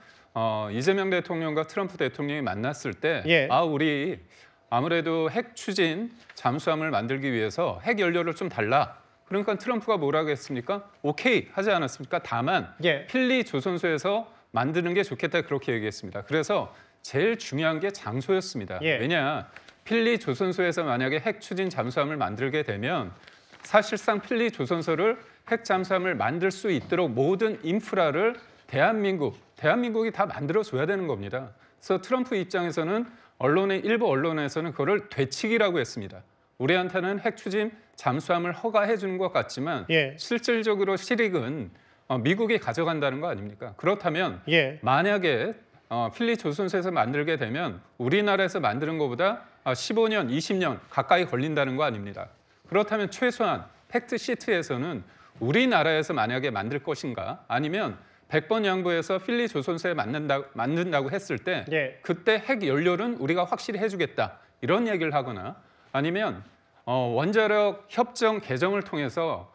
이재명 대통령과 트럼프 대통령이 만났을 때 우리 아무래도 핵 추진 잠수함을 만들기 위해서 핵 연료를 좀 달라. 그러니까 트럼프가 뭐라고 했습니까? 오케이 하지 않았습니까? 다만 필리 조선소에서 만드는 게 좋겠다 그렇게 얘기했습니다. 그래서 제일 중요한 게 장소였습니다. 왜냐? 필리 조선소에서 만약에 핵 추진 잠수함을 만들게 되면 사실상 필리 조선소를 핵 잠수함을 만들 수 있도록 모든 인프라를 대한민국이 다 만들어줘야 되는 겁니다. 그래서 트럼프 입장에서는 일부 언론에서는 그거를 되치기라고 했습니다. 우리한테는 핵 추진 잠수함을 허가해 주는 것 같지만 실질적으로 실익은 미국이 가져간다는 거 아닙니까? 그렇다면 만약에 필리 조선소에서 만들게 되면 우리나라에서 만드는 것보다 15년, 20년 가까이 걸린다는 거 아닙니다. 그렇다면 최소한 팩트 시트에서는 우리나라에서 만약에 만들 것인가 아니면 100번 양보해서 필리 조선소에 만든다고 했을 때 그때 핵 연료는 우리가 확실히 해주겠다 이런 얘기를 하거나 아니면 원자력 협정 개정을 통해서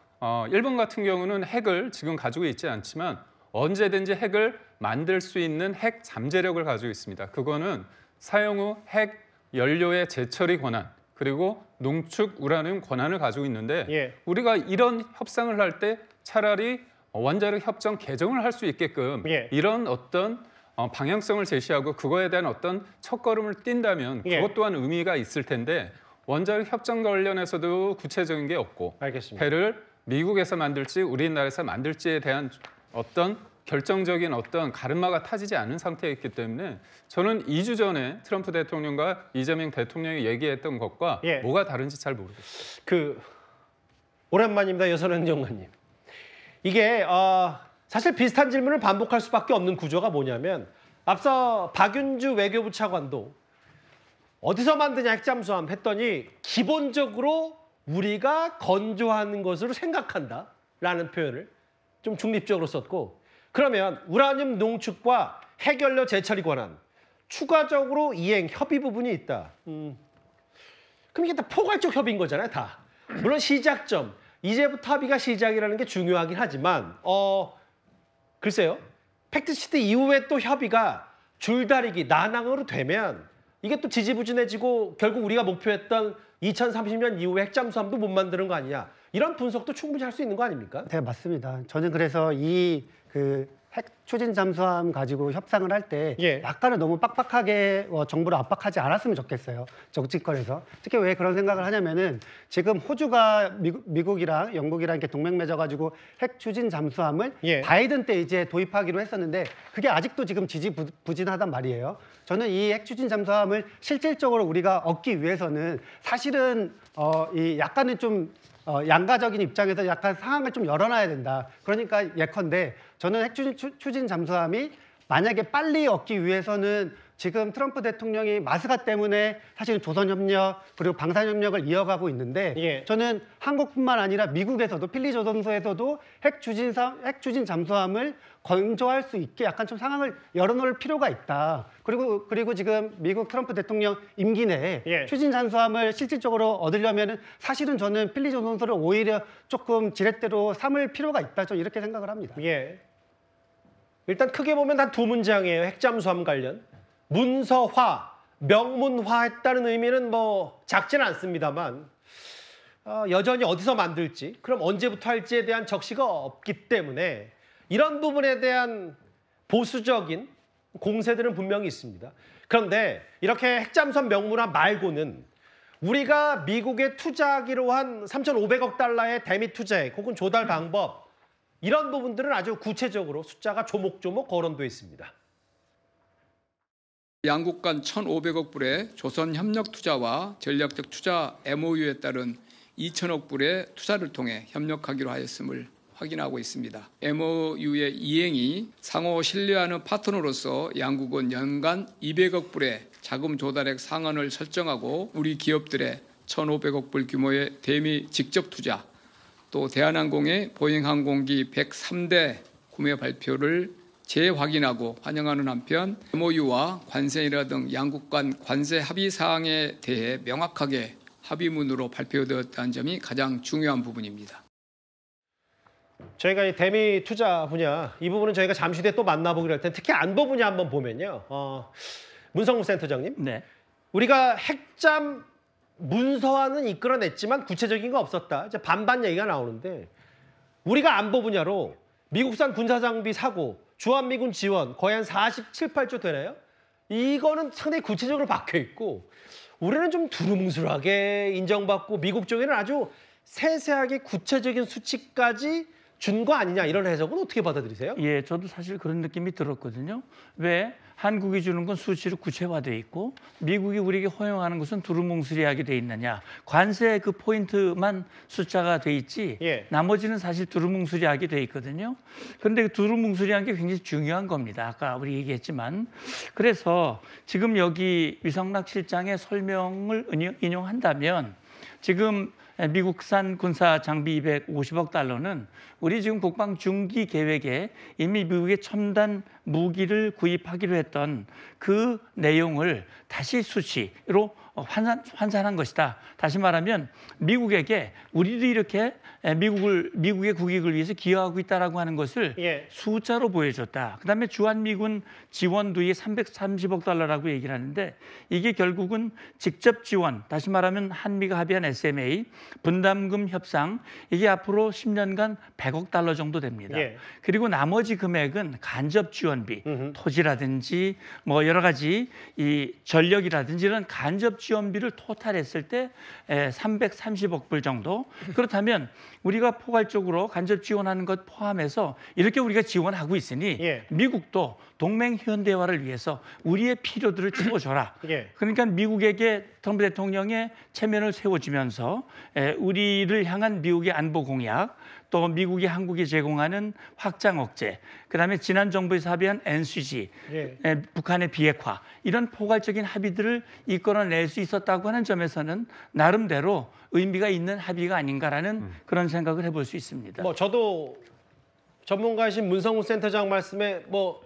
일본 같은 경우는 핵을 지금 가지고 있지 않지만 언제든지 핵을 만들 수 있는 핵 잠재력을 가지고 있습니다. 그거는 사용 후 핵 연료의 재처리 권한 그리고 농축 우라늄 권한을 가지고 있는데 우리가 이런 협상을 할 때 차라리 원자력 협정 개정을 할 수 있게끔 이런 어떤 방향성을 제시하고 그거에 대한 어떤 첫걸음을 띈다면 그것 또한 의미가 있을 텐데 원자력 협정 관련해서도 구체적인 게 없고 배를 미국에서 만들지 우리나라에서 만들지에 대한 어떤 결정적인 어떤 가르마가 타지지 않은 상태에 있기 때문에 저는 2주 전에 트럼프 대통령과 이재명 대통령이 얘기했던 것과 뭐가 다른지 잘 모르겠어요. 오랜만입니다. 여선은 영관님. 이게 사실 비슷한 질문을 반복할 수밖에 없는 구조가 뭐냐면 앞서 박윤주 외교부 차관도 어디서 만드냐 핵잠수함 했더니 기본적으로 우리가 건조하는 것으로 생각한다라는 표현을 좀 중립적으로 썼고 그러면 우라늄 농축과 핵연료 재처리 권한 추가적으로 이행 협의 부분이 있다. 그럼 이게 다 포괄적 협의인 거잖아요, 다. 물론 시작점, 이제부터 합의가 시작이라는 게 중요하긴 하지만 글쎄요. 팩트시트 이후에 또 협의가 줄다리기, 난항으로 되면 이게 또 지지부진해지고 결국 우리가 목표했던 2030년 이후에 핵잠수함도 못 만드는 거 아니냐. 이런 분석도 충분히 할 수 있는 거 아닙니까? 네, 맞습니다. 저는 그래서 핵 추진 잠수함 가지고 협상을 할 때 약간은 너무 빡빡하게 정부를 압박하지 않았으면 좋겠어요. 정치권에서. 특히 왜 그런 생각을 하냐면은 지금 호주가 미국이랑 영국이랑 이렇게 동맹 맺어가지고 핵 추진 잠수함을 바이든 때 이제 도입하기로 했었는데 그게 아직도 지금 지지부진하단 말이에요. 저는 이 핵 추진 잠수함을 실질적으로 우리가 얻기 위해서는 사실은 이 약간은 좀 양가적인 입장에서 약간 상황을 좀 열어놔야 된다. 그러니까 예컨대 저는 핵추진 잠수함이 만약에 빨리 얻기 위해서는 지금 트럼프 대통령이 마스가 때문에 사실 조선협력 그리고 방산협력을 이어가고 있는데 저는 한국뿐만 아니라 미국에서도 필리조선소에서도 핵추진 잠수함을 건조할 수 있게 약간 좀 상황을 열어놓을 필요가 있다. 그리고 지금 미국 트럼프 대통령 임기 내에 추진 잠수함을 실질적으로 얻으려면 사실은 저는 필리조선소를 오히려 조금 지렛대로 삼을 필요가 있다. 저 이렇게 생각을 합니다. 일단 크게 보면 한 두 문장이에요. 핵잠수함 관련. 문서화, 명문화했다는 의미는 뭐 작지는 않습니다만 여전히 어디서 만들지, 그럼 언제부터 할지에 대한 적시가 없기 때문에 이런 부분에 대한 보수적인 공세들은 분명히 있습니다. 그런데 이렇게 핵잠수함 명문화 말고는 우리가 미국에 투자하기로 한 3,500억 달러의 대미 투자액 혹은 조달 방법 이런 부분들은 아주 구체적으로 숫자가 조목조목 거론되어 있습니다. 양국 간 1,500억 불의 조선협력 투자와 전략적 투자 MOU에 따른 2,000억 불의 투자를 통해 협력하기로 하였음을 확인하고 있습니다. MOU의 이행이 상호 신뢰하는 파트너로서 양국은 연간 200억 불의 자금 조달액 상한을 설정하고 우리 기업들의 1,500억 불 규모의 대미 직접 투자, 또 대한항공의 보잉 항공기 103대 구매 발표를 재확인하고 환영하는 한편 MOU와 관세인하 등 양국 간 관세 합의 사항에 대해 명확하게 합의문으로 발표되었다는 점이 가장 중요한 부분입니다. 저희가 이 대미 투자 분야 이 부분은 저희가 잠시 뒤에 또 만나보기로 할 텐데 특히 안보 분야 한번 보면요. 문성무 센터장님. 우리가 핵잠 문서화는 이끌어냈지만 구체적인 거 없었다. 이제 반반 얘기가 나오는데 우리가 안보 분야로 미국산 군사장비 사고, 주한미군 지원 거의 한 47, 8조 되나요? 이거는 상당히 구체적으로 박혀 있고 우리는 좀 두루뭉술하게 인정받고 미국 쪽에는 아주 세세하게 구체적인 수치까지 준 거 아니냐 이런 해석은 어떻게 받아들이세요? 예, 저도 사실 그런 느낌이 들었거든요. 왜 한국이 주는 건 수치로 구체화돼 있고 미국이 우리에게 허용하는 것은 두루뭉술하게 돼 있느냐. 관세 그 포인트만 숫자가 돼 있지 나머지는 사실 두루뭉술하게 돼 있거든요. 그런데 그 두루뭉술한 게 굉장히 중요한 겁니다. 아까 우리 얘기했지만. 그래서 지금 여기 위성락 실장의 설명을 인용한다면 지금 미국산 군사 장비 250억 달러는 우리 지금 국방 중기 계획에 이미 미국의 첨단 무기를 구입하기로 했던 그 내용을 다시 수치로 환산한 것이다. 다시 말하면 미국에게 우리도 이렇게 미국의 국익을 위해서 기여하고 있다라고 하는 것을 숫자로 보여줬다. 그다음에 주한미군 지원도의 330억 달러라고 얘기를 하는데 이게 결국은 직접 지원, 다시 말하면 한미가 합의한 SMA, 분담금 협상 이게 앞으로 10년간 100억 달러 정도 됩니다. 그리고 나머지 금액은 간접 지원비, 토지라든지 뭐 여러 가지 이 전력이라든지 이런 간접 지원비를 토탈했을 때 330억 불 정도. 그렇다면 우리가 포괄적으로 간접 지원하는 것 포함해서 이렇게 우리가 지원하고 있으니 미국도 동맹 현대화를 위해서 우리의 필요들을 채워줘라. 그러니까 미국에게 트럼프 대통령의 체면을 세워주면서 우리를 향한 미국의 안보 공약, 또 미국이 한국에 제공하는 확장 억제, 그다음에 지난 정부에서 합의한 NCG, 북한의 비핵화 이런 포괄적인 합의들을 이끌어낼 수 있었다고 하는 점에서는 나름대로 의미가 있는 합의가 아닌가라는 그런 생각을 해볼 수 있습니다. 뭐 저도 전문가이신 문성무 센터장 말씀에 뭐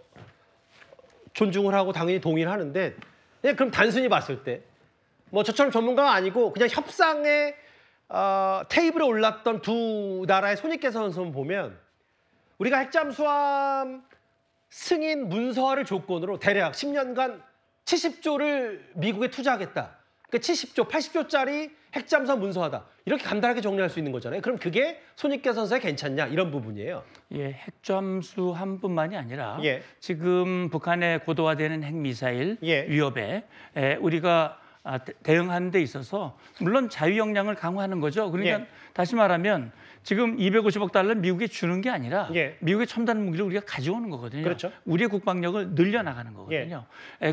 존중을 하고 당연히 동의를 하는데 그럼 단순히 봤을 때 뭐 저처럼 전문가가 아니고 그냥 협상에 테이블에 올랐던 두 나라의 손익계산서만 보면 우리가 핵잠수함 승인 문서화를 조건으로 대략 10년간 70조를 미국에 투자하겠다. 그러니까 70조, 80조짜리 핵잠수함 문서화다. 이렇게 간단하게 정리할 수 있는 거잖아요. 그럼 그게 손익계산서에 괜찮냐 이런 부분이에요. 핵잠수함뿐만이 아니라 지금 북한의 고도화되는 핵미사일 위협에 우리가 대응하는 데 있어서 물론 자유 역량을 강화하는 거죠. 그러니까 예. 다시 말하면 지금 250억 달러 미국에 주는 게 아니라 예. 미국의 첨단 무기를 우리가 가져오는 거거든요. 그렇죠. 우리의 국방력을 늘려나가는 거거든요.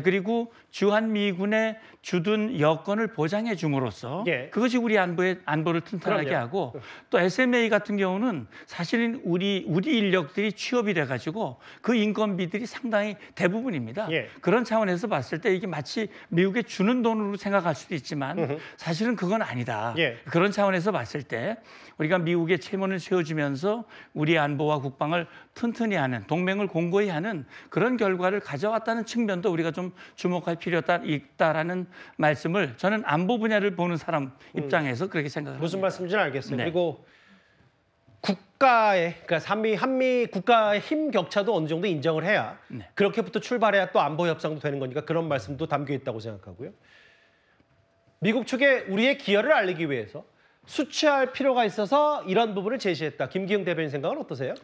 그리고 주한미군에 주둔 여건을 보장해 줌으로써 예. 그것이 우리 안보를 튼튼하게 그럼요. 하고 또 SMA 같은 경우는 사실은 우리 인력들이 취업이 돼가지고 그 인건비들이 상당히 대부분입니다. 예. 그런 차원에서 봤을 때 이게 마치 미국에 주는 돈으로 생각할 수도 있지만 으흠. 사실은 그건 아니다. 예. 그런 차원에서 봤을 때 우리가 미국의 체문을 세워주면서 우리 안보와 국방을 튼튼히 하는 동맹을 공고히 하는 그런 결과를 가져왔다는 측면도 우리가 좀 주목할 필요가 있다라는 말씀을 저는 안보 분야를 보는 사람 입장에서 그렇게 생각합니다. 무슨 말씀인지는 알겠어요. 네. 그리고 국가의 그러니까 한미 국가의 힘 격차도 어느 정도 인정을 해야 네. 그렇게부터 출발해야 또 안보 협상도 되는 거니까 그런 말씀도 담겨 있다고 생각하고요. 미국 측에 우리의 기여를 알리기 위해서 수치할 필요가 있어서 이런 부분을 제시했다. 김기흥 대변인 생각은 어떠세요?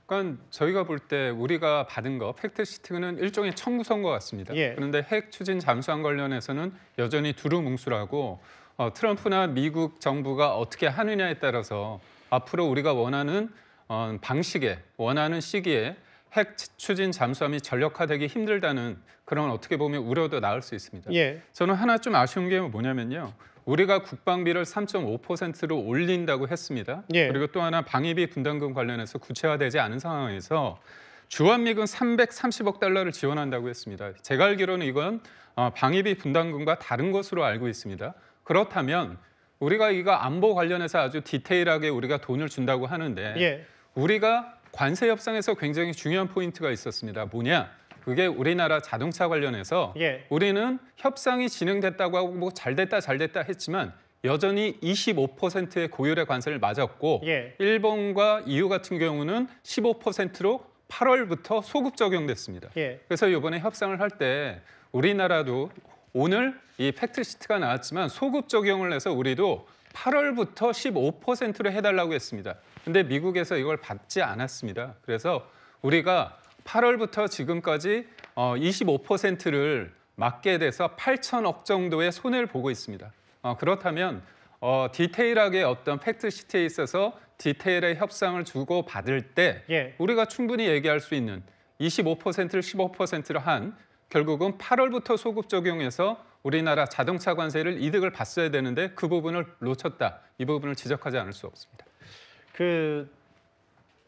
그러니까 저희가 볼 때 우리가 받은 거 팩트시트는 일종의 청구서인 것 같습니다. 예. 그런데 핵 추진 잠수함 관련해서는 여전히 두루뭉술하고 트럼프나 미국 정부가 어떻게 하느냐에 따라서 앞으로 우리가 원하는 방식에 원하는 시기에 핵 추진 잠수함이 전력화되기 힘들다는 그런 어떻게 보면 우려도 나올 수 있습니다. 예. 저는 하나 좀 아쉬운 게 뭐냐면요. 우리가 국방비를 3.5%로 올린다고 했습니다. 예. 그리고 또 하나 방위비 분담금 관련해서 구체화되지 않은 상황에서 주한미군 330억 달러를 지원한다고 했습니다. 제가 알기로는 이건 방위비 분담금과 다른 것으로 알고 있습니다. 그렇다면 우리가 이거 안보 관련해서 아주 디테일하게 우리가 돈을 준다고 하는데 예. 우리가 관세 협상에서 굉장히 중요한 포인트가 있었습니다. 뭐냐? 그게 우리나라 자동차 관련해서 예. 우리는 협상이 진행됐다고 하고 뭐 잘됐다 했지만 여전히 25%의 고율의 관세를 맞았고 예. 일본과 EU 같은 경우는 15%로 8월부터 소급 적용됐습니다. 예. 그래서 이번에 협상을 할 때 우리나라도 오늘 이 팩트시트가 나왔지만 소급 적용을 해서 우리도 8월부터 15%로 해달라고 했습니다. 근데 미국에서 이걸 받지 않았습니다. 그래서 우리가 8월부터 지금까지 25%를 맞게 돼서 8천억 정도의 손해를 보고 있습니다. 그렇다면 디테일하게 어떤 팩트시트에 있어서 디테일의 협상을 주고 받을 때 예. 우리가 충분히 얘기할 수 있는 25%를 15%로 한 결국은 8월부터 소급 적용해서 우리나라 자동차 관세를 이득을 봤어야 되는데 그 부분을 놓쳤다. 이 부분을 지적하지 않을 수 없습니다.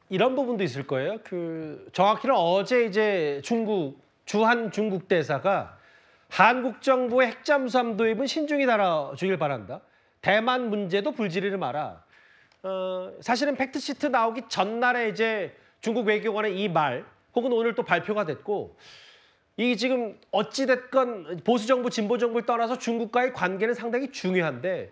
이런 부분도 있을 거예요. 정확히는 어제 이제 주한 중국 대사가 한국 정부의 핵잠수함 도입은 신중히 다뤄주길 바란다. 대만 문제도 불지르지 마라. 사실은 팩트시트 나오기 전날에 이제 중국 외교관의 이 말 혹은 오늘 또 발표가 됐고 이 지금 어찌됐건 보수 정부, 진보 정부를 떠나서 중국과의 관계는 상당히 중요한데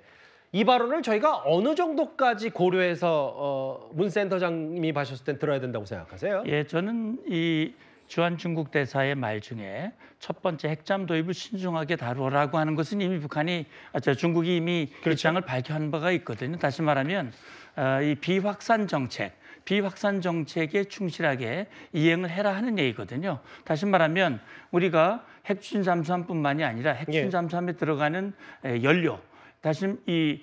이 발언을 저희가 어느 정도까지 고려해서 문 센터장님이 하셨을 땐 들어야 된다고 생각하세요? 예, 저는 이 주한 중국 대사의 말 중에 첫 번째 핵잠 도입을 신중하게 다루라고 하는 것은 이미 중국이 이미 그렇죠. 입장을 발표한 바가 있거든요. 다시 말하면 이 비확산 정책에 충실하게 이행을 해라 하는 얘기거든요. 다시 말하면 우리가 핵추진 잠수함뿐만이 아니라 핵추진 잠수함에 들어가는 연료, 다시 이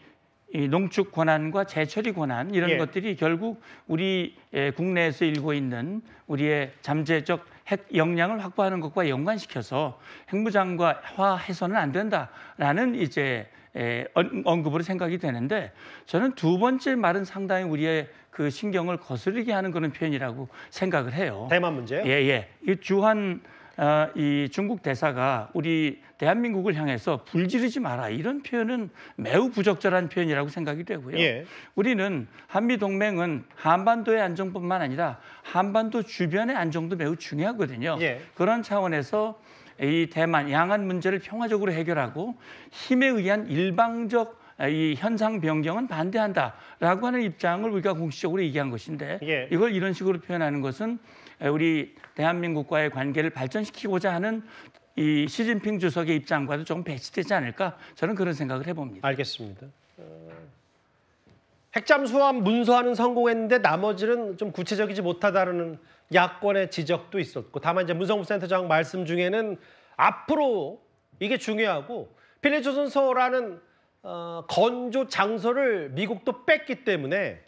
농축 권한과 재처리 권한 이런 것들이 결국 우리 국내에서 일고 있는 우리의 잠재적 핵 역량을 확보하는 것과 연관시켜서 핵무장과해서는 안 된다라는 이제 언급으로 생각이 되는데 저는 두 번째 말은 상당히 우리의 그 신경을 거스르게 하는 그런 표현이라고 생각을 해요. 대만 문제요? 예. 이 주한 이 중국 대사가 우리 대한민국을 향해서 불지르지 마라 이런 표현은 매우 부적절한 표현이라고 생각이 되고요. 예. 우리는 한미동맹은 한반도의 안정뿐만 아니라 한반도 주변의 안정도 매우 중요하거든요. 예. 그런 차원에서 이 대만 양안 문제를 평화적으로 해결하고 힘에 의한 일방적 이 현상 변경은 반대한다라고 하는 입장을 우리가 공식적으로 얘기한 것인데 이걸 이런 식으로 표현하는 것은 우리 대한민국과의 관계를 발전시키고자 하는 이 시진핑 주석의 입장과도 조금 배치되지 않을까 저는 그런 생각을 해봅니다. 알겠습니다. 핵잠수함 문서화는 성공했는데 나머지는 좀 구체적이지 못하다는 야권의 지적도 있었고 다만 이제 문성부 센터장 말씀 중에는 앞으로 이게 중요하고 필리조선소라는 건조 장소를 미국도 뺐기 때문에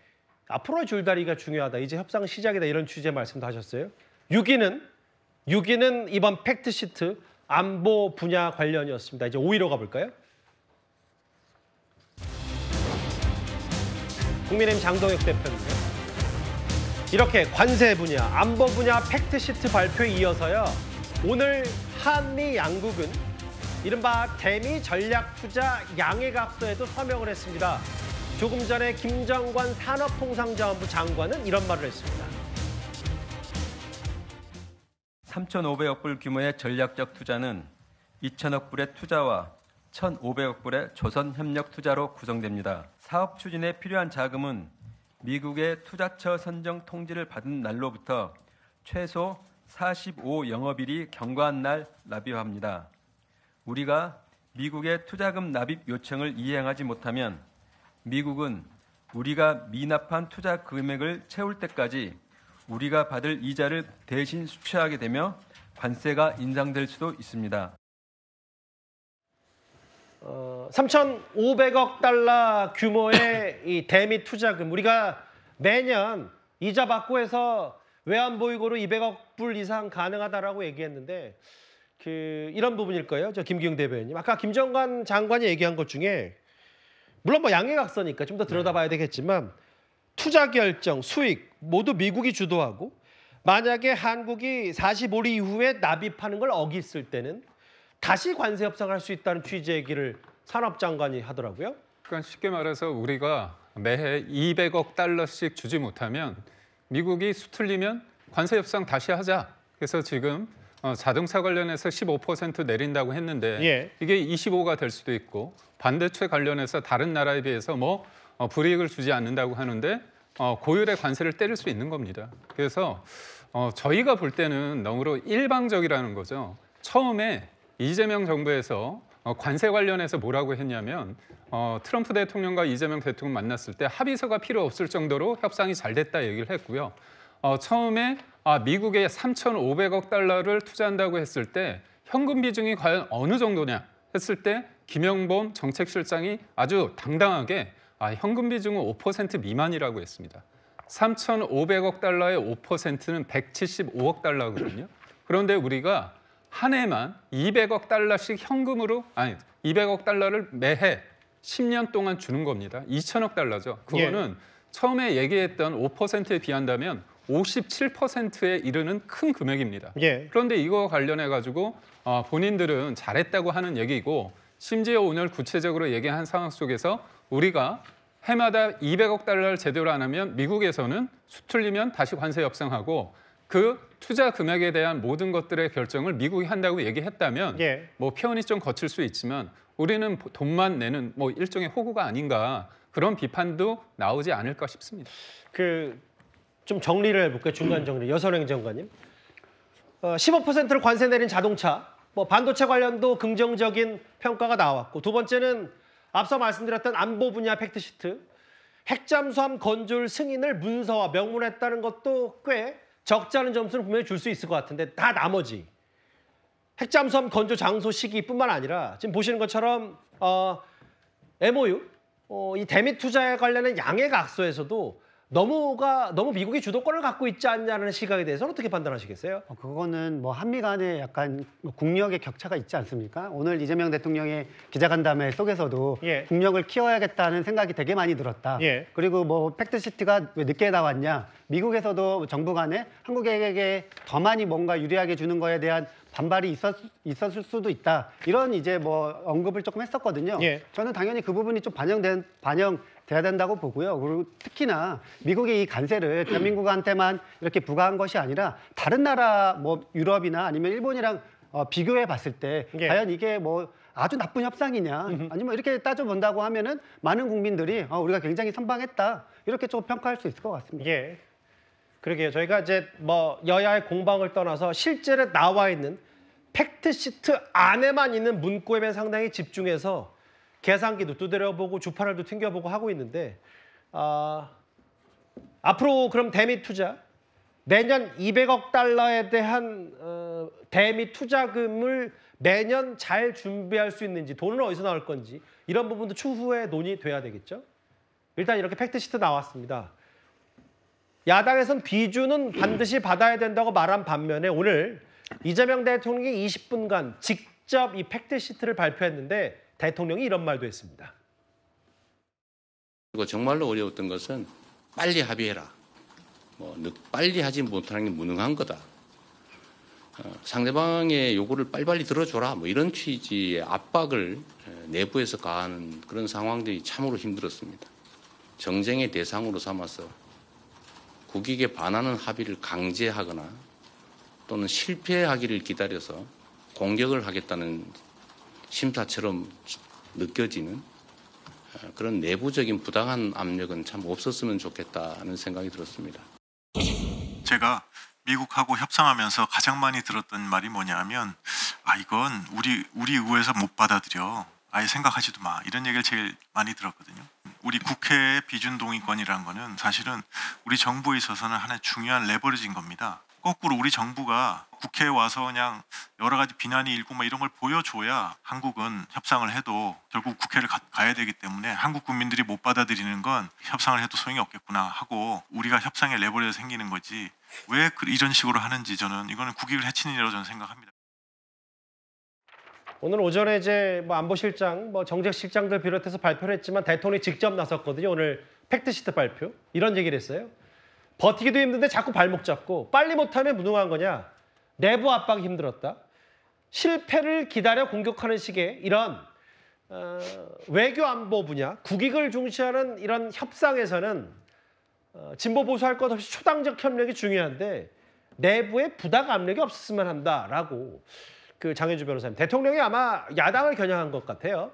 앞으로의 줄다리기가 중요하다. 이제 협상 시작이다. 이런 취지의 말씀도 하셨어요. 6위는 이번 팩트시트 안보 분야 관련이었습니다. 이제 5위로 가볼까요? 국민의힘 장동혁 대표입니다. 이렇게 관세 분야, 안보 분야 팩트시트 발표에 이어서요. 오늘 한미 양국은 이른바 대미 전략투자 양해각서에도 서명을 했습니다. 조금 전에 김정관 산업통상자원부 장관은 이런 말을 했습니다. 3,500억 불 규모의 전략적 투자는 2천억 불의 투자와 1,500억 불의 조선협력 투자로 구성됩니다. 사업 추진에 필요한 자금은 미국의 투자처 선정 통지를 받은 날로부터 최소 45 영업일이 경과한 날 납입합니다. 우리가 미국의 투자금 납입 요청을 이행하지 못하면 미국은 우리가 미납한 투자 금액을 채울 때까지 우리가 받을 이자를 대신 수취하게 되며 관세가 인상될 수도 있습니다. 3,500억 달러 규모의 이 대미 투자금, 우리가 매년 이자 받고 해서 외환보유고로 200억 불 이상 가능하다라고 얘기했는데 이런 부분일 거예요. 저 김기웅 대변인님. 아까 김정관 장관이 얘기한 것 중에 물론 뭐 양해각서니까 좀 더 들여다봐야 되겠지만 투자 결정, 수익 모두 미국이 주도하고 만약에 한국이 45일 이후에 납입하는 걸 어겼을 때는 다시 관세 협상을 할 수 있다는 취지의 얘기를 산업장관이 하더라고요. 그러니까 쉽게 말해서 우리가 매해 200억 달러씩 주지 못하면 미국이 수틀리면 관세 협상 다시 하자. 그래서 지금 자동차 관련해서 15% 내린다고 했는데 이게 25가 될 수도 있고 반대체 관련해서 다른 나라에 비해서 불이익을 주지 않는다고 하는데 고율의 관세를 때릴 수 있는 겁니다. 그래서 저희가 볼 때는 너무로 일방적이라는 거죠. 처음에 이재명 정부에서 관세 관련해서 뭐라고 했냐면 트럼프 대통령과 이재명 대통령 만났을 때 합의서가 필요 없을 정도로 협상이 잘 됐다 얘기를 했고요. 처음에 미국에 3,500억 달러를 투자한다고 했을 때 현금 비중이 과연 어느 정도냐 했을 때 김영범 정책실장이 아주 당당하게 현금 비중은 5% 미만이라고 했습니다. 3,500억 달러의 5%는 175억 달러거든요. 그런데 우리가 한 해만 200억 달러씩 현금으로 200억 달러를 매해 10년 동안 주는 겁니다. 2천억 달러죠. 그거는 처음에 얘기했던 5%에 비한다면 57%에 이르는 큰 금액입니다. 그런데 이거 관련해 가지고 본인들은 잘했다고 하는 얘기고 심지어 오늘 구체적으로 얘기한 상황 속에서 우리가 해마다 200억 달러를 제대로 안 하면 미국에서는 수틀리면 다시 관세 협상하고 그 투자 금액에 대한 모든 것들의 결정을 미국이 한다고 얘기했다면 표현이 좀 거칠 수 있지만 우리는 돈만 내는 일종의 호구가 아닌가 그런 비판도 나오지 않을까 싶습니다. 좀 정리를 해볼게요. 중간 정리. 여선행 장관님. 15%를 관세 내린 자동차, 반도체 관련도 긍정적인 평가가 나왔고 두 번째는 앞서 말씀드렸던 안보 분야 팩트시트, 핵잠수함 건조율 승인을 문서화, 명문했다는 것도 꽤 적지 않은 점수를 분명히 줄 수 있을 것 같은데 다 나머지 핵잠수함 건조 장소 시기뿐만 아니라 지금 보시는 것처럼 MOU, 이 대미 투자에 관련된 양해각서에서도 너무 미국이 주도권을 갖고 있지 않냐는 시각에 대해서는 어떻게 판단하시겠어요? 그거는 한미 간에 약간 국력의 격차가 있지 않습니까? 오늘 이재명 대통령의 기자간담회 속에서도 국력을 키워야겠다는 생각이 되게 많이 들었다. 그리고 팩트시트가 왜 늦게 나왔냐? 미국에서도 정부 간에 한국에게 더 많이 뭔가 유리하게 주는 거에 대한 반발이 있었을 수도 있다. 이런 언급을 조금 했었거든요. 저는 당연히 그 부분이 좀 반영돼야 된다고 보고요. 그리고 특히나 미국이 이 관세를 대한민국한테만 이렇게 부과한 것이 아니라 다른 나라 유럽이나 아니면 일본이랑 비교해 봤을 때 과연 이게 아주 나쁜 협상이냐 아니면 이렇게 따져본다고 하면은 많은 국민들이 우리가 굉장히 선방했다 이렇게 좀 평가할 수 있을 것 같습니다. 그러게요. 저희가 이제 여야의 공방을 떠나서 실제로 나와 있는 팩트시트 안에만 있는 문구에 상당히 집중해서 계산기도 두드려보고 주판을도 튕겨보고 하고 있는데 앞으로 그럼 대미 투자 내년 200억 달러에 대한 대미 투자금을 내년 잘 준비할 수 있는지, 돈은 어디서 나올 건지 이런 부분도 추후에 논의돼야 되겠죠. 일단 이렇게 팩트시트 나왔습니다. 야당에선 비준은 반드시 받아야 된다고 말한 반면에 오늘 이재명 대통령이 20분간 직접 이 팩트시트를 발표했는데 대통령이 이런 말도 했습니다. 그리고 정말로 어려웠던 것은 빨리 합의해라. 빨리 하지 못하는 게 무능한 거다. 상대방의 요구를 빨리빨리 들어줘라. 이런 취지의 압박을 내부에서 가하는 그런 상황들이 참으로 힘들었습니다. 정쟁의 대상으로 삼아서 국익에 반하는 합의를 강제하거나 또는 실패하기를 기다려서 공격을 하겠다는 심사처럼 느껴지는 그런 내부적인 부당한 압력은 참 없었으면 좋겠다는 생각이 들었습니다. 제가 미국하고 협상하면서 가장 많이 들었던 말이 뭐냐면 이건 우리 의회에서 못 받아들여. 아예 생각하지도 마. 이런 얘기를 제일 많이 들었거든요. 우리 국회의 비준 동의권이라는 거는 사실은 우리 정부에 있어서는 하나의 중요한 레버리지인 겁니다. 거꾸로 우리 정부가 국회에 와서 그냥 여러 가지 비난이 일고 이런 걸 보여줘야 한국은 협상을 해도 결국 국회를 가야 되기 때문에 한국 국민들이 못 받아들이는 건 협상을 해도 소용이 없겠구나 하고 우리가 협상의 레버리지가 생기는 거지 왜 이런 식으로 하는지 저는 이거는 국익을 해치는 일이라고 저는 생각합니다. 오늘 오전에 이제 안보실장, 정책실장들 비롯해서 발표를 했지만 대통령이 직접 나섰거든요. 오늘 팩트시트 발표. 이런 얘기를 했어요. 버티기도 힘든데 자꾸 발목 잡고 빨리 못하면 무능한 거냐. 내부 압박이 힘들었다. 실패를 기다려 공격하는 식의 이런 외교 안보 분야, 국익을 중시하는 이런 협상에서는 진보 보수할 것 없이 초당적 협력이 중요한데 내부에 부당 압력이 없었으면 한다라고 장혜주 변호사님, 대통령이 아마 야당을 겨냥한 것 같아요.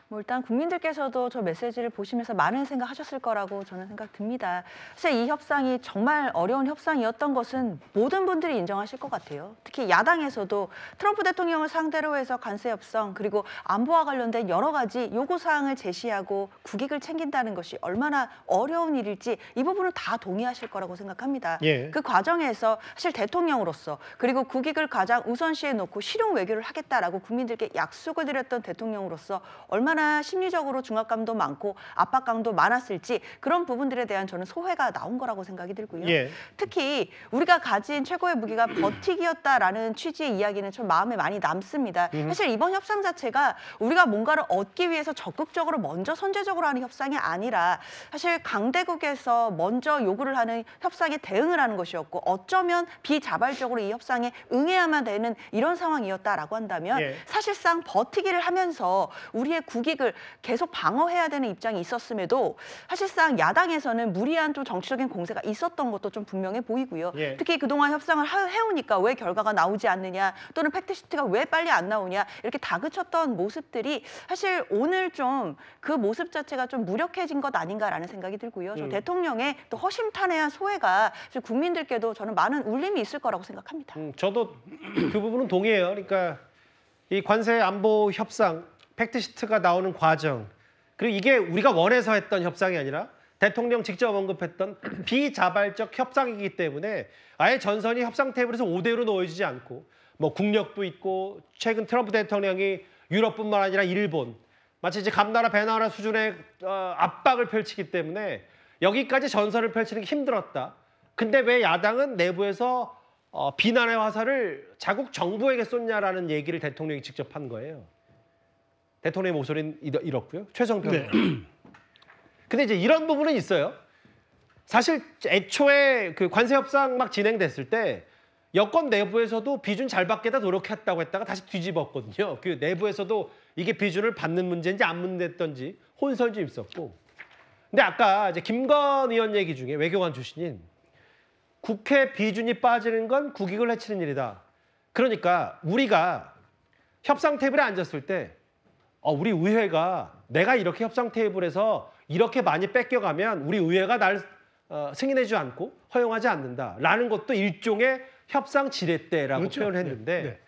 일단 국민들께서도 저 메시지를 보시면서 많은 생각하셨을 거라고 저는 생각 듭니다. 사실 이 협상이 정말 어려운 협상이었던 것은 모든 분들이 인정하실 것 같아요. 특히 야당에서도 트럼프 대통령을 상대로 해서 관세 협상 그리고 안보와 관련된 여러 가지 요구사항을 제시하고 국익을 챙긴다는 것이 얼마나 어려운 일일지 이 부분은 다 동의하실 거라고 생각합니다. 예. 그 과정에서 사실 대통령으로서 그리고 국익을 가장 우선시에 놓고 실용 외교를 하겠다라고 국민들께 약속을 드렸던 대통령으로서 얼마나 심리적으로 중압감도 많고 압박감도 많았을지 그런 부분들에 대한 저는 소회가 나온 거라고 생각이 들고요. 예. 특히 우리가 가진 최고의 무기가 버티기였다라는 취지의 이야기는 좀 마음에 많이 남습니다. 사실 이번 협상 자체가 우리가 뭔가를 얻기 위해서 적극적으로 먼저 선제적으로 하는 협상이 아니라 사실 강대국에서 먼저 요구를 하는 협상에 대응을 하는 것이었고 어쩌면 비자발적으로 이 협상에 응해야만 되는 이런 상황이었다라고 한다면 사실상 버티기를 하면서 우리의 국익을 계속 방어해야 되는 입장이 있었음에도 사실상 야당에서는 무리한 좀 정치적인 공세가 있었던 것도 좀 분명해 보이고요. 특히 그동안 협상을 해오니까 왜 결과가 나오지 않느냐 또는 팩트시트가 왜 빨리 안 나오냐 이렇게 다그쳤던 모습들이 사실 오늘 좀 그 모습 자체가 좀 무력해진 것 아닌가라는 생각이 들고요. 저 대통령의 또 허심탄회한 소회가 국민들께도 저는 많은 울림이 있을 거라고 생각합니다. 저도 그 부분은 동의해요. 그러니까 이 관세 안보 협상 팩트시트가 나오는 과정 그리고 이게 우리가 원해서 했던 협상이 아니라 대통령 직접 언급했던 비자발적 협상이기 때문에 아예 전선이 협상 테이블에서 5대5로 놓여지지 않고 국력도 있고 최근 트럼프 대통령이 유럽뿐만 아니라 일본 마치 이제 감나라 배나라 수준의 압박을 펼치기 때문에 여기까지 전선을 펼치는 게 힘들었다. 근데 왜 야당은 내부에서 비난의 화살을 자국 정부에게 쏟냐라는 얘기를 대통령이 직접 한 거예요. 대통령의 목소리는 이렇고요. 최성 변호사. 근데 이제 이런 부분은 있어요. 사실 애초에 그 관세 협상 막 진행됐을 때 여권 내부에서도 비준 잘 받겠다 노력했다고 했다가 다시 뒤집었거든요. 그 내부에서도 이게 비준을 받는 문제인지 안 문제였던지 혼선이 좀 있었고. 근데 아까 이제 김건 의원 얘기 중에 외교관 출신인 국회 비준이 빠지는 건 국익을 해치는 일이다. 그러니까 우리가 협상 테이블에 앉았을 때 우리 의회가 내가 이렇게 협상 테이블에서 이렇게 많이 뺏겨가면 우리 의회가 날 승인해주지 않고 허용하지 않는다라는 것도 일종의 협상 지렛대라고 그렇죠. 표현을 했는데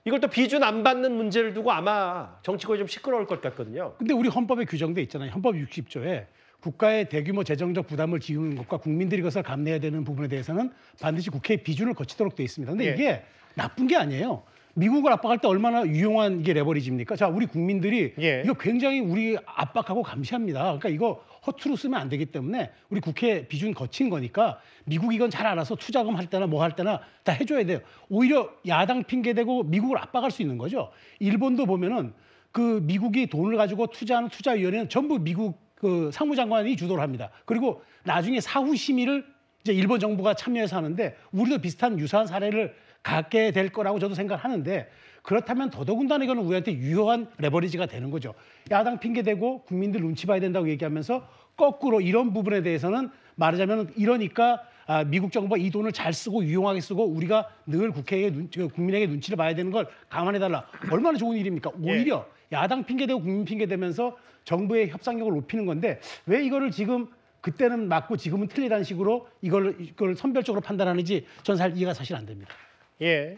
이걸 또 비준 안 받는 문제를 두고 아마 정치권이 좀 시끄러울 것 같거든요. 근데 우리 헌법에 규정돼 있잖아요. 헌법 60조에 국가의 대규모 재정적 부담을 지우는 것과 국민들이 그것을 감내해야 되는 부분에 대해서는 반드시 국회의 비준을 거치도록 돼 있습니다. 근데 이게 나쁜 게 아니에요. 미국을 압박할 때 얼마나 유용한 이게 레버리지입니까? 자, 우리 국민들이 이거 굉장히 우리 압박하고 감시합니다. 그러니까 이거 허투루 쓰면 안 되기 때문에 우리 국회 비준 거친 거니까 미국 이건 잘 알아서 투자금 할 때나 뭐 할 때나 다 해줘야 돼요. 오히려 야당 핑계대고 미국을 압박할 수 있는 거죠. 일본도 보면은 그 미국이 돈을 가지고 투자하는 투자위원회는 전부 미국 그 상무장관이 주도를 합니다. 그리고 나중에 사후 심의를 이제 일본 정부가 참여해서 하는데 우리도 비슷한 유사한 사례를 갖게 될 거라고 저도 생각하는데 그렇다면 더더군다나 이거는 우리한테 유효한 레버리지가 되는 거죠. 야당 핑계대고 국민들 눈치 봐야 된다고 얘기하면서 거꾸로 이런 부분에 대해서는 말하자면 이러니까 미국 정부가 이 돈을 잘 쓰고 유용하게 쓰고 우리가 늘 국민에게 눈치를 봐야 되는 걸 감안해달라. 얼마나 좋은 일입니까? 오히려 야당 핑계대고 국민 핑계대면서 정부의 협상력을 높이는 건데 왜 이거를 지금 그때는 맞고 지금은 틀리다는 식으로 이걸 선별적으로 판단하는지 전 이해가 사실 안 됩니다. 예,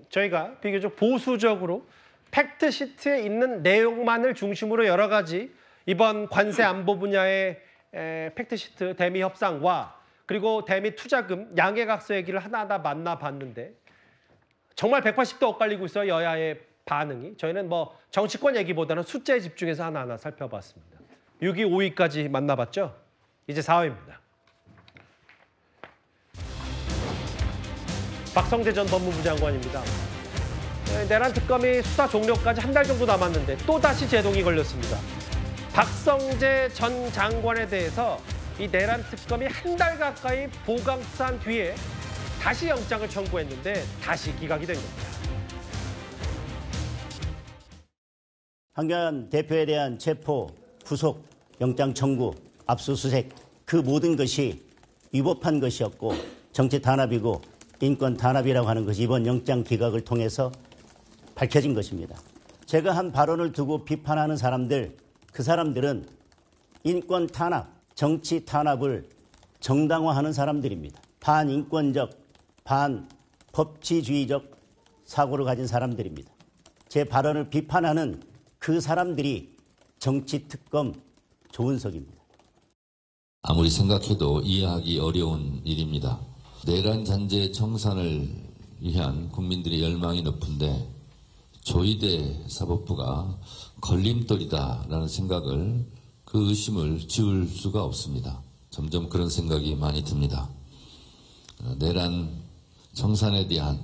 저희가 비교적 보수적으로 팩트 시트에 있는 내용만을 중심으로 여러 가지 이번 관세 안보 분야의 팩트 시트 대미 협상과 그리고 대미 투자금 양해각서 얘기를 하나하나 만나봤는데 정말 180도 엇갈리고 있어요. 여야의 반응이. 저희는 뭐 정치권 얘기보다는 숫자에 집중해서 하나하나 살펴봤습니다. 6위, 5위까지 만나봤죠. 이제 4위입니다. 박성재 전 법무부 장관입니다. 내란 특검이 수사 종료까지 한 달 정도 남았는데 또다시 제동이 걸렸습니다. 박성재 전 장관에 대해서 이 내란 특검이 한 달 가까이 보강 수사한 뒤에 다시 영장을 청구했는데 다시 기각이 된 겁니다. 황교안 대표에 대한 체포, 구속, 영장 청구, 압수수색 그 모든 것이 위법한 것이었고 정치 탄압이고 인권 탄압이라고 하는 것이 이번 영장 기각을 통해서 밝혀진 것입니다. 제가 한 발언을 두고 비판하는 사람들, 그 사람들은 인권 탄압, 정치 탄압을 정당화하는 사람들입니다. 반인권적, 반법치주의적 사고를 가진 사람들입니다. 제 발언을 비판하는 그 사람들이 정치특검 조은석입니다. 아무리 생각해도 이해하기 어려운 일입니다. 내란 잔재 청산을 위한 국민들의 열망이 높은데 조희대 사법부가 걸림돌이다라는 생각을 그 의심을 지울 수가 없습니다. 점점 그런 생각이 많이 듭니다. 내란 청산에 대한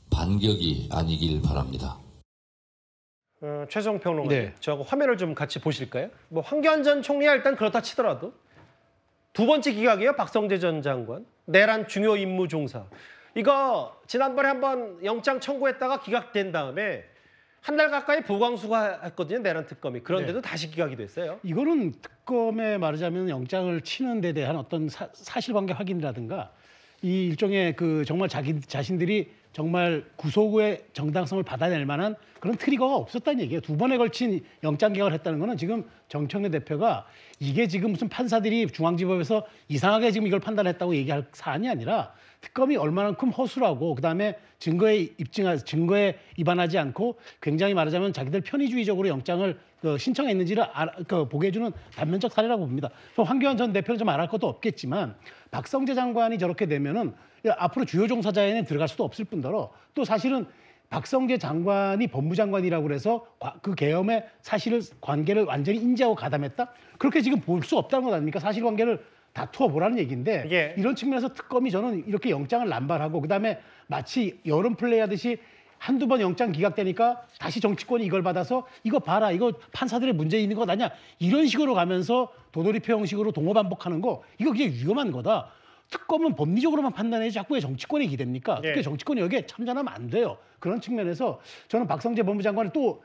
반격이 아니길 바랍니다. 최종 평론가님, 저하고 화면을 좀 같이 보실까요? 뭐 황교안 전 총리가 일단 그렇다 치더라도 두 번째 기각이에요. 박성재 전 장관. 내란 중요 임무 종사. 이거 지난번에 한번 영장 청구했다가 기각된 다음에 한 달 가까이 보강수사했거든요. 내란 특검이. 그런데도 다시 기각이 됐어요. 이거는 특검에 말하자면 영장을 치는 데 대한 어떤 사실관계 확인이라든가 이 일종의 그 정말 자신들이 정말 구속 후에 정당성을 받아낼 만한 그런 트리거가 없었다는 얘기예요. 두 번에 걸친 영장 기각을 했다는 거는 지금 정청래 대표가 이게 지금 무슨 판사들이 중앙지법에서 이상하게 지금 이걸 판단했다고 얘기할 사안이 아니라 특검이 얼마만큼 허술하고 그다음에 증거에 위반하지 않고 굉장히 말하자면 자기들 편의주의적으로 영장을 신청했는지를 보게 해주는 단면적 사례라고 봅니다. 황교안 전 대표는 좀 말할 것도 없겠지만 박성재 장관이 저렇게 되면은 앞으로 주요 종사자에는 들어갈 수도 없을 뿐더러 또 사실은 박성재 장관이 법무장관이라고 해서 그 계엄의 관계를 완전히 인지하고 가담했다? 그렇게 지금 볼 수 없다는 것 아닙니까? 사실관계를 다투어 보라는 얘기인데 이런 측면에서 특검이 저는 이렇게 영장을 남발하고 그다음에 마치 여론 플레이하듯이 한두 번 영장 기각되니까 다시 정치권이 이걸 받아서 이거 봐라, 이거 판사들의 문제 있는 것 아니야, 이런 식으로 가면서 도돌이표 형식으로 동어반복하는 거, 이거 굉장히 위험한 거다. 특검은 법리적으로만 판단해야지 자꾸 왜 정치권에 기댑니까? 특히 정치권이 여기에 참전하면 안 돼요. 그런 측면에서 저는 박성재 법무장관을 또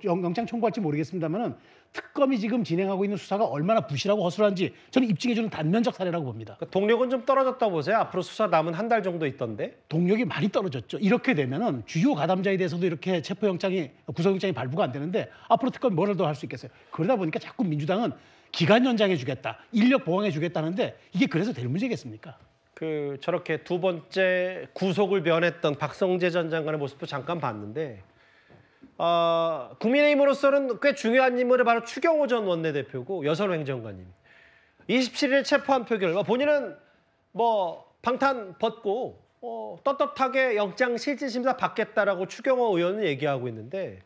영장 청구할지 모르겠습니다만은 특검이 지금 진행하고 있는 수사가 얼마나 부실하고 허술한지 저는 입증해주는 단면적 사례라고 봅니다. 동력은 좀 떨어졌다고 보세요? 앞으로 수사 남은 한 달 정도 있던데? 동력이 많이 떨어졌죠. 이렇게 되면은 주요 가담자에 대해서도 이렇게 구속영장이 발부가 안 되는데 앞으로 특검이 뭐를 더 할 수 있겠어요? 그러다 보니까 자꾸 민주당은 기간 연장해주겠다, 인력 보강해주겠다는데 이게 그래서 될 문제겠습니까? 저렇게 두 번째 구속을 면했던 박성재 전 장관의 모습도 잠깐 봤는데 국민의힘으로서는 꽤 중요한 인물이 바로 추경호 전 원내대표고 여선 행정관님. 27일 체포한 표결. 본인은 뭐 방탄 벗고 떳떳하게 영장 실질심사 받겠다라고 추경호 의원은 얘기하고 있는데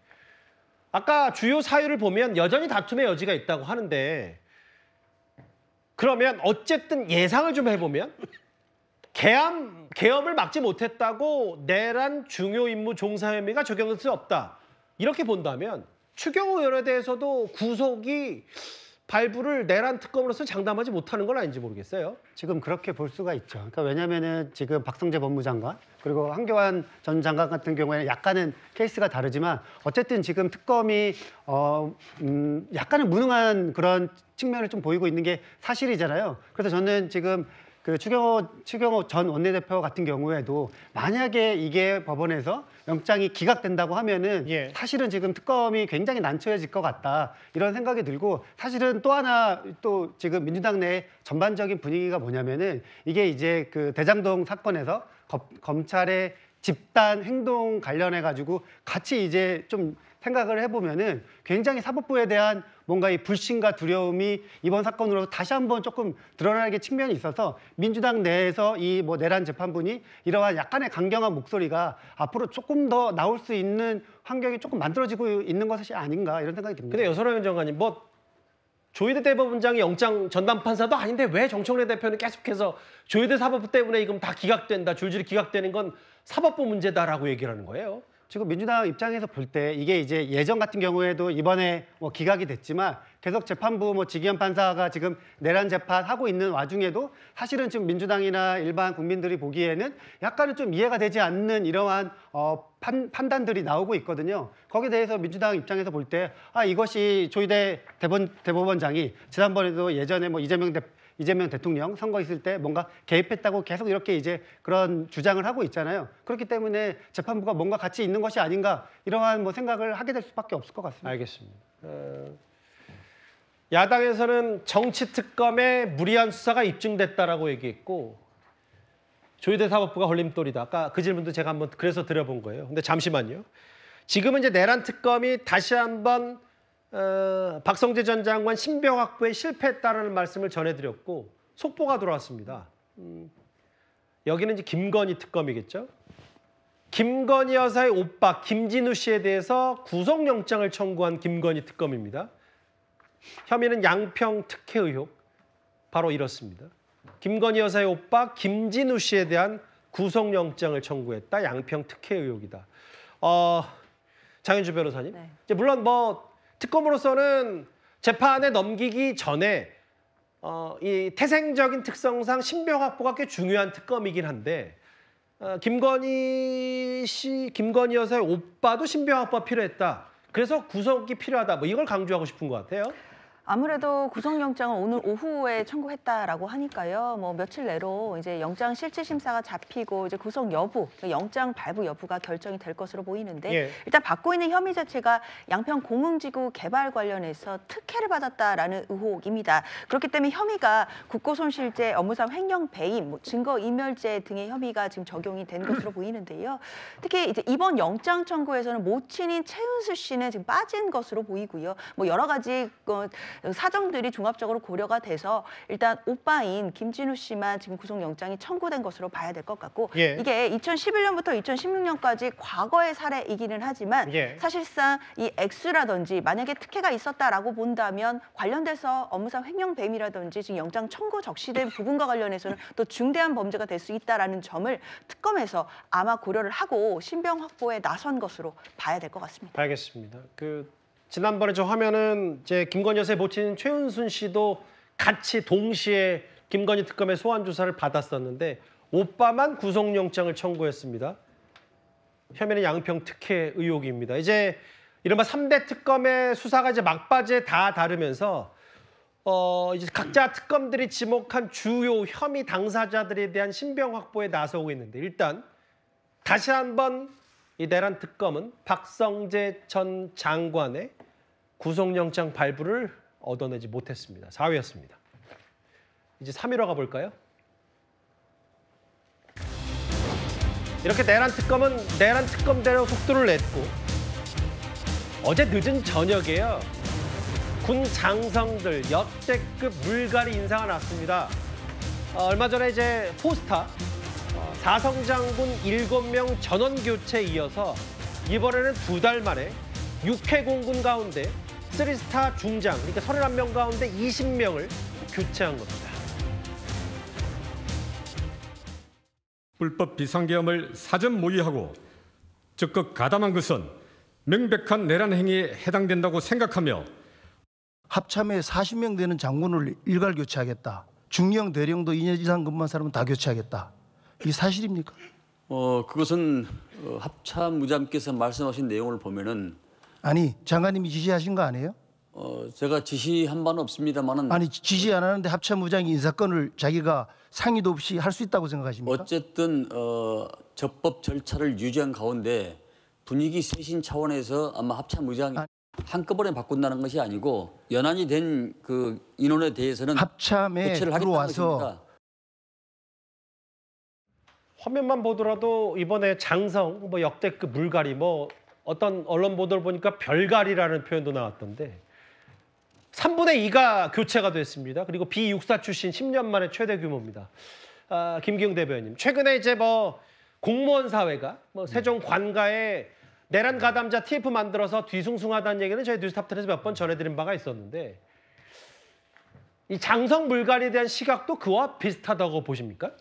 아까 주요 사유를 보면 여전히 다툼의 여지가 있다고 하는데 그러면 어쨌든 예상을 좀 해보면 계엄을 막지 못했다고 내란 중요 임무 종사 혐의가 적용될 수 없다. 이렇게 본다면 추경호 의원에 대해서도 구속이 발부를 내란 특검으로서 장담하지 못하는 건 아닌지 모르겠어요. 지금 그렇게 볼 수가 있죠. 그러니까 왜냐하면은 지금 박성재 법무장관 그리고 한교안 전 장관 같은 경우에는 약간은 케이스가 다르지만 어쨌든 지금 특검이 약간은 무능한 그런 측면을 좀 보이고 있는 게 사실이잖아요. 그래서 저는 지금 그 추경호 전 원내대표 같은 경우에도 만약에 이게 법원에서 영장이 기각된다고 하면은 사실은 지금 특검이 굉장히 난처해질 것 같다 이런 생각이 들고 사실은 또 하나 또 지금 민주당 내 전반적인 분위기가 뭐냐면은 이게 이제 그 대장동 사건에서 검찰의 집단 행동 관련해 가지고 같이 이제 좀 생각을 해보면은 굉장히 사법부에 대한 뭔가 이 불신과 두려움이 이번 사건으로 다시 한번 조금 드러나게 측면이 있어서 민주당 내에서 이 뭐 내란 재판부니 이러한 약간의 강경한 목소리가 앞으로 조금 더 나올 수 있는 환경이 조금 만들어지고 있는 것이 아닌가 이런 생각이 듭니다. 근데 여선호 장관님 조희대 대법원장이 영장 전담 판사도 아닌데 왜 정청래 대표는 계속해서 조희대 사법부 때문에 이건 다 기각된다, 줄줄이 기각되는 건 사법부 문제다라고 얘기를 하는 거예요? 지금 민주당 입장에서 볼 때 이게 이제 예전 같은 경우에도 이번에 뭐 기각이 됐지만 계속 재판부 뭐 지기현 판사가 지금 내란 재판 하고 있는 와중에도 사실은 지금 민주당이나 일반 국민들이 보기에는 약간은 좀 이해가 되지 않는 이러한 판단들이 나오고 있거든요. 거기에 대해서 민주당 입장에서 볼 때 이것이 조희대 대법원장이 지난번에도 예전에 뭐 이재명 대통령 선거 있을 때 뭔가 개입했다고 계속 이렇게 이제 그런 주장을 하고 있잖아요. 그렇기 때문에 재판부가 뭔가 같이 있는 것이 아닌가 이러한 뭐 생각을 하게 될 수밖에 없을 것 같습니다. 알겠습니다. 야당에서는 정치 특검에 무리한 수사가 입증됐다라고 얘기했고 조희대 사법부가 걸림돌이다. 아까 그 질문도 제가 한번 그래서 드려본 거예요. 근데 잠시만요. 지금은 이제 내란 특검이 다시 한번 박성재 전 장관 신병 확보에 실패했다는 말씀을 전해드렸고 속보가 들어왔습니다. 여기는 이제 김건희 특검이겠죠. 김건희 여사의 오빠 김진우 씨에 대해서 구속영장을 청구한 김건희 특검입니다. 혐의는 양평 특혜 의혹, 바로 이렇습니다. 김건희 여사의 오빠 김진우 씨에 대한 구속영장을 청구했다. 양평 특혜 의혹이다. 장현주 변호사님, 네. 이제 물론 특검으로서는 재판에 넘기기 전에 이 태생적인 특성상 신병 확보가 꽤 중요한 특검이긴 한데 김건희 여사의 오빠도 신병 확보가 필요했다. 그래서 구속이 필요하다. 이걸 강조하고 싶은 것 같아요. 아무래도 구속영장을 오늘 오후에 청구했다라고 하니까요. 뭐 며칠 내로 이제 영장 실질심사가 잡히고 이제 구속 여부, 영장 발부 여부가 결정이 될 것으로 보이는데 일단 받고 있는 혐의 자체가 양평 공흥지구 개발 관련해서 특혜를 받았다라는 의혹입니다. 그렇기 때문에 혐의가 국고손실죄, 업무상 횡령 배임, 증거인멸죄 등의 혐의가 지금 적용이 된 것으로 보이는데요. 특히 이제 이번 영장 청구에서는 모친인 최은수 씨는 지금 빠진 것으로 보이고요. 뭐 여러 가지 사정들이 종합적으로 고려가 돼서 일단 오빠인 김진우 씨만 지금 구속영장이 청구된 것으로 봐야 될 것 같고 이게 2011년부터 2016년까지 과거의 사례이기는 하지만 사실상 이 액수라든지 만약에 특혜가 있었다라고 본다면 관련돼서 업무상 횡령배임이라든지 지금 영장 청구 적시된 부분과 관련해서는 또 중대한 범죄가 될 수 있다라는 점을 특검에서 아마 고려를 하고 신병 확보에 나선 것으로 봐야 될 것 같습니다. 알겠습니다. 지난번에 저 화면은 김건희 여사의 모친 최은순 씨도 같이 동시에 김건희 특검의 소환 조사를 받았었는데 오빠만 구속영장을 청구했습니다. 혐의는 양평 특혜 의혹입니다. 이제 이른바 3대 특검의 수사가 이제 막바지에 다 다르면서 이제 각자 특검들이 지목한 주요 혐의 당사자들에 대한 신병 확보에 나서고 있는데 일단 다시 한번 이 내란 특검은 박성재 전 장관의 구속영장 발부를 얻어내지 못했습니다. 4위였습니다. 이제 3위로 가볼까요? 이렇게 내란 특검은 내란 특검대로 속도를 냈고 어제 늦은 저녁에요. 군 장성들 역대급 물갈이 인사가 났습니다. 얼마 전에 이제 포스타 사성장군 7명 전원 교체에 이어서 이번에는 2달 만에 6회 공군 가운데 3스타 중장, 그러니까 31명 가운데 20명을 교체한 겁니다. 불법 비상계엄을 사전 모의하고 적극 가담한 것은 명백한 내란 행위에 해당된다고 생각하며 합참에 40명 되는 장군을 일괄 교체하겠다. 중령, 대령도 2년 이상 근무한 사람은 다 교체하겠다. 이게 사실입니까? 그것은 합참 무장께서 말씀하신 내용을 보면은 아니 장관님이 지시하신 거 아니에요? 제가 지시한 바는 없습니다만은 아니 지시 안 하는데 합참무장이 인사권을 자기가 상의도 없이 할 수 있다고 생각하십니까? 어쨌든 적법 절차를 유지한 가운데 분위기 쇄신 차원에서 아마 합참무장이 한꺼번에 바꾼다는 것이 아니고 연한이 된 그 인원에 대해서는 합참에 교체를 하겠다는 들어와서 것입니다. 화면만 보더라도 이번에 장성, 뭐 역대급 물갈이, 뭐 어떤 언론 보도를 보니까 별갈이라는 표현도 나왔던데 3분의 2가 교체가 됐습니다. 그리고 B64 출신 10년 만에 최대 규모입니다. 김기웅 대변인, 최근에 이제 뭐 공무원 사회가 뭐 세종 관가에 내란 가담자 TF 만들어서 뒤숭숭하다는 얘기는 저희 뉴스탑텐에서 몇 번 전해드린 바가 있었는데 이 장성 물갈이에 대한 시각도 그와 비슷하다고 보십니까?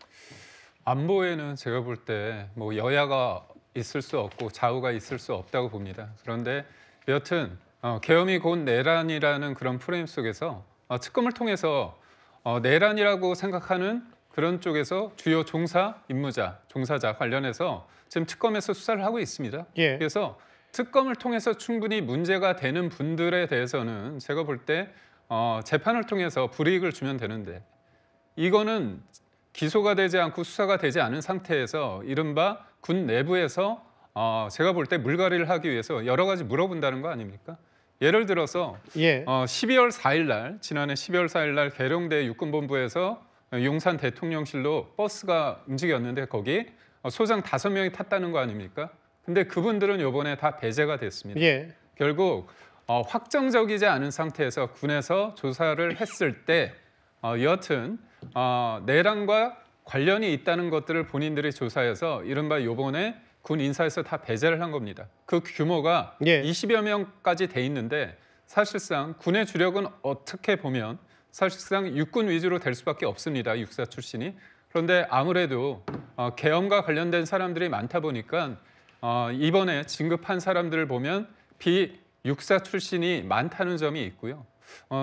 안보에는 제가 볼 때 뭐 여야가 있을 수 없고 좌우가 있을 수 없다고 봅니다. 그런데 여튼 계엄이 곧 내란이라는 그런 프레임 속에서 특검을 통해서 내란이라고 생각하는 그런 쪽에서 주요 종사자 관련해서 지금 특검에서 수사를 하고 있습니다. 예. 그래서 특검을 통해서 충분히 문제가 되는 분들에 대해서는 제가 볼 때 재판을 통해서 불이익을 주면 되는데 이거는 기소가 되지 않고 수사가 되지 않은 상태에서 이른바 군 내부에서 제가 볼 때 물갈이를 하기 위해서 여러 가지 물어본다는 거 아닙니까? 예를 들어서 12월 4일 날, 지난해 12월 4일 날 계룡대 육군본부에서 용산 대통령실로 버스가 움직였는데 거기 소장 5명이 탔다는 거 아닙니까? 근데 그분들은 이번에 다 배제가 됐습니다. 결국 확정적이지 않은 상태에서 군에서 조사를 했을 때 여하튼 내란과 관련이 있다는 것들을 본인들이 조사해서 이른바 요번에 군 인사에서 다 배제를 한 겁니다. 그 규모가 20여 명까지 돼 있는데 사실상 군의 주력은 어떻게 보면 사실상 육군 위주로 될 수밖에 없습니다. 육사 출신이. 그런데 아무래도 계엄과 관련된 사람들이 많다 보니까 이번에 진급한 사람들을 보면 비육사 출신이 많다는 점이 있고요.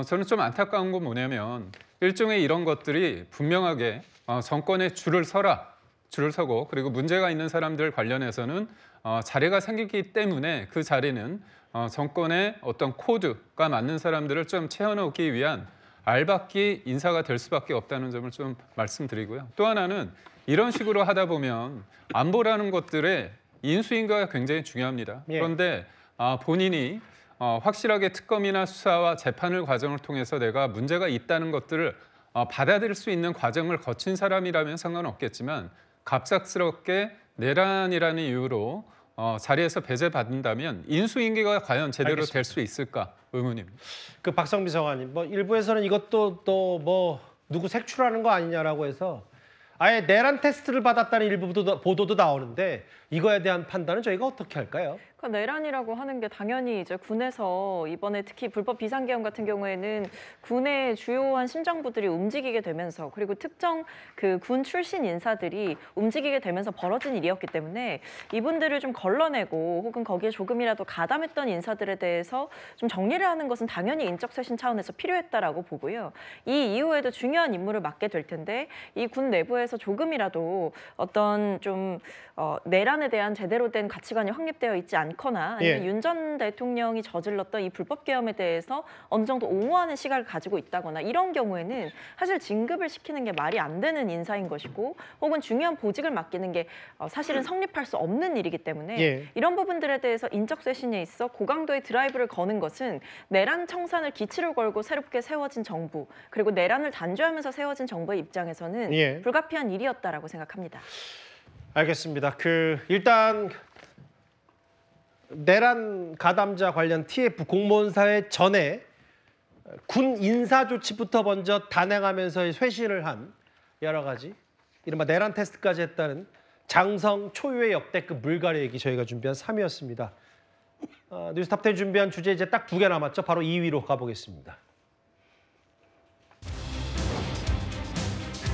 저는 좀 안타까운 건 뭐냐면 일종의 이런 것들이 분명하게 정권에 줄을 서고 그리고 문제가 있는 사람들 관련해서는 자리가 생기기 때문에 그 자리는 정권의 어떤 코드가 맞는 사람들을 좀 채워넣기 위한 알박기 인사가 될 수밖에 없다는 점을 좀 말씀드리고요. 또 하나는 이런 식으로 하다 보면 안보라는 것들의 인수인가가 굉장히 중요합니다. 그런데 본인이 확실하게 특검이나 수사와 재판을 과정을 통해서 내가 문제가 있다는 것들을 받아들일 수 있는 과정을 거친 사람이라면 상관없겠지만 갑작스럽게 내란이라는 이유로 자리에서 배제받는다면 인수인계가 과연 제대로 될 수 있을까 의문입니다. 그 박성미 정관님, 뭐 일부에서는 이것도 또 뭐 누구 색출하는 거 아니냐라고 해서 아예 내란 테스트를 받았다는 일부 보도도 나오는데 이거에 대한 판단은 저희가 어떻게 할까요? 그러니까 내란이라고 하는 게 당연히 이제 군에서 이번에 특히 불법 비상계엄 같은 경우에는 군의 주요한 심장부들이 움직이게 되면서 그리고 특정 그 군 출신 인사들이 움직이게 되면서 벌어진 일이었기 때문에 이분들을 좀 걸러내고 혹은 거기에 조금이라도 가담했던 인사들에 대해서 좀 정리를 하는 것은 당연히 인적 쇄신 차원에서 필요했다라고 보고요. 이 이후에도 중요한 임무를 맡게 될 텐데 이 군 내부에서 조금이라도 어떤 좀 내란에 대한 제대로 된 가치관이 확립되어 있지 않거나 아니면 윤 전 대통령이 저질렀던 이 불법 계엄에 대해서 어느 정도 옹호하는 시각을 가지고 있다거나 이런 경우에는 사실 진급을 시키는 게 말이 안 되는 인사인 것이고 혹은 중요한 보직을 맡기는 게 사실은 성립할 수 없는 일이기 때문에 이런 부분들에 대해서 인적 쇄신에 있어 고강도의 드라이브를 거는 것은 내란 청산을 기치를 걸고 새롭게 세워진 정부 그리고 내란을 단죄하면서 세워진 정부의 입장에서는 불가피한 일이었다라고 생각합니다. 알겠습니다. 일단 내란 가담자 관련 TF 공무원 사회 전에 군 인사 조치부터 먼저 단행하면서 쇄신을 한 여러 가지 이른바 내란 테스트까지 했다는 장성 초유의 역대급 물갈이 얘기 저희가 준비한 3위였습니다. 뉴스탑10 준비한 주제 이제 딱 2개 남았죠. 바로 2위로 가보겠습니다.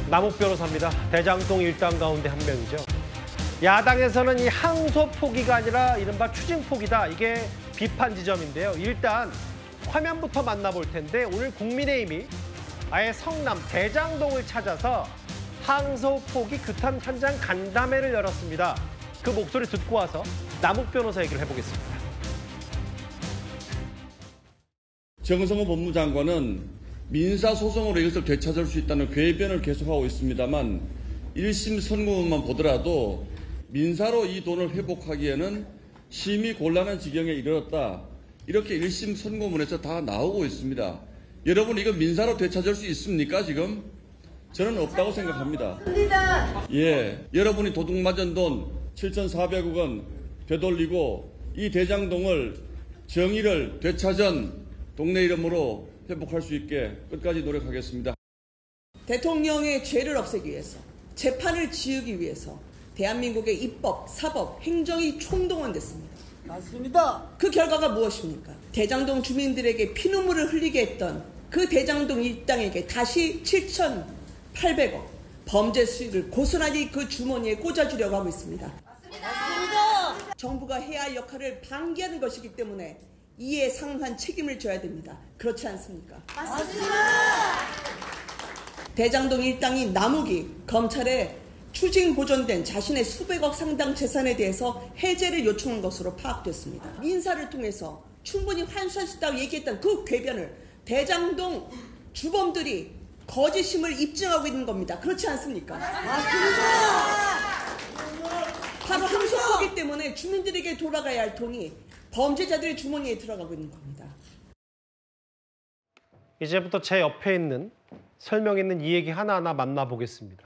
남욱 변호사입니다. 대장동 일당 가운데 한 명이죠. 야당에서는 이 항소 포기가 아니라 이른바 추징 포기다. 이게 비판 지점인데요. 일단 화면부터 만나볼 텐데 오늘 국민의힘이 아예 성남 대장동을 찾아서 항소 포기 규탄 현장 간담회를 열었습니다. 그 목소리 듣고 와서 남욱 변호사 얘기를 해보겠습니다. 정성호 법무장관은 민사소송으로 이것을 되찾을 수 있다는 궤변을 계속하고 있습니다만 1심 선고문만 보더라도 민사로 이 돈을 회복하기에는 심히 곤란한 지경에 이르렀다. 이렇게 1심 선고문에서 다 나오고 있습니다. 여러분 이거 민사로 되찾을 수 있습니까 지금? 저는 없다고 생각합니다. 예, 여러분이 도둑 맞은 돈 7,400억 원 되돌리고 이 대장동을 정의를 되찾은 동네 이름으로 회복할 수 있게 끝까지 노력하겠습니다. 대통령의 죄를 없애기 위해서, 재판을 지우기 위해서 대한민국의 입법, 사법, 행정이 총동원됐습니다. 맞습니다. 그 결과가 무엇입니까? 대장동 주민들에게 피눈물을 흘리게 했던 그 대장동 일당에게 다시 7,800억 범죄 수익을 고스란히 그 주머니에 꽂아주려고 하고 있습니다. 맞습니다. 정부가 해야 할 역할을 방기하는 것이기 때문에 이에 상응한 책임을 져야 됩니다. 그렇지 않습니까? 맞습니다. 대장동 일당인 남욱이 검찰에 추징 보존된 자신의 수백억 상당 재산에 대해서 해제를 요청한 것으로 파악됐습니다. 민사를 통해서 충분히 환수할 수 있다고 얘기했던 그 궤변을 대장동 주범들이 거짓임을 입증하고 있는 겁니다. 그렇지 않습니까? 맞습니다. 바로 항소하기 때문에 주민들에게 돌아가야 할 돈이 범죄자들의 주머니에 들어가고 있는 겁니다. 이제부터 제 옆에 있는 설명 있는 이 얘기 하나하나 만나보겠습니다.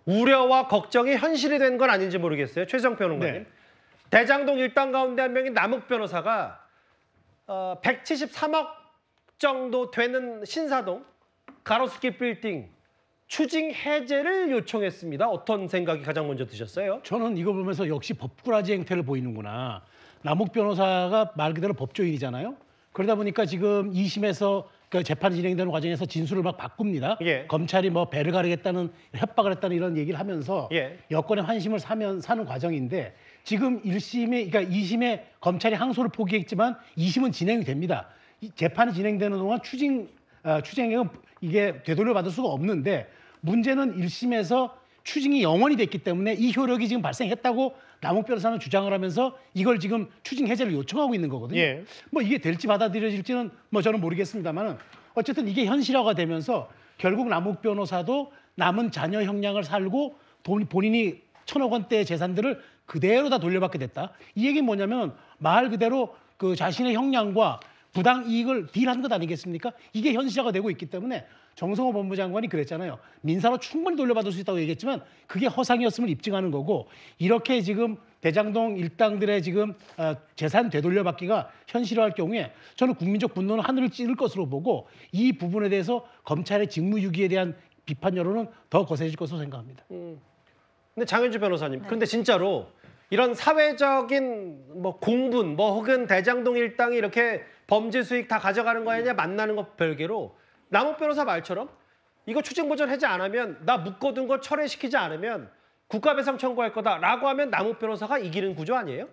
우려와 걱정이 현실이 된 건 아닌지 모르겠어요. 최성 평론가님. 네. 대장동 일당 가운데 한 명인 남욱 변호사가 173억 정도 되는 신사동 가로수길 빌딩 추징 해제를 요청했습니다. 어떤 생각이 가장 먼저 드셨어요? 저는 이거 보면서 역시 법꾸라지 행태를 보이는구나. 남욱 변호사가 말 그대로 법조인이잖아요. 그러다 보니까 지금 2심에서 그 재판이 진행되는 과정에서 진술을 막 바꿉니다. 예. 검찰이 뭐 배를 가르겠다는 협박을 했다는 이런 얘기를 하면서 여권의 환심을 사는 과정인데 지금 1심에 그러니까 2심에 검찰이 항소를 포기했지만 2심은 진행이 됩니다. 재판이 진행되는 동안 추징액은 이게 되돌려받을 수가 없는데 문제는 1심에서 추징이 영원히 됐기 때문에 이 효력이 지금 발생했다고 남욱 변호사는 주장을 하면서 이걸 지금 추징 해제를 요청하고 있는 거거든요. 예. 뭐 이게 될지 받아들여질지는 뭐 저는 모르겠습니다만은 어쨌든 이게 현실화가 되면서 결국 남욱 변호사도 남은 자녀 형량을 살고 본인이 1,000억 원대의 재산들을 그대로 다 돌려받게 됐다. 이 얘기는 뭐냐면 말 그대로 그 자신의 형량과 부당 이익을 딜한 것 아니겠습니까? 이게 현실화가 되고 있기 때문에 정성호 법무장관이 그랬잖아요. 민사로 충분히 돌려받을 수 있다고 얘기했지만 그게 허상이었음을 입증하는 거고 이렇게 지금 대장동 일당들의 지금 재산 되돌려받기가 현실화할 경우에 저는 국민적 분노는 하늘을 찌를 것으로 보고 이 부분에 대해서 검찰의 직무유기에 대한 비판 여론은 더 거세질 것으로 생각합니다. 근데 장현주 변호사님, 그런데 진짜로 이런 사회적인 뭐 공분, 뭐 혹은 대장동 일당이 이렇게 범죄 수익 다 가져가는 거 아니냐 만나는 것 별개로 남욱 변호사 말처럼 이거 추징 보전 해제 안 하면 나 묶어둔 거 철회시키지 않으면 국가배상 청구할 거다라고 하면 남욱 변호사가 이기는 구조 아니에요?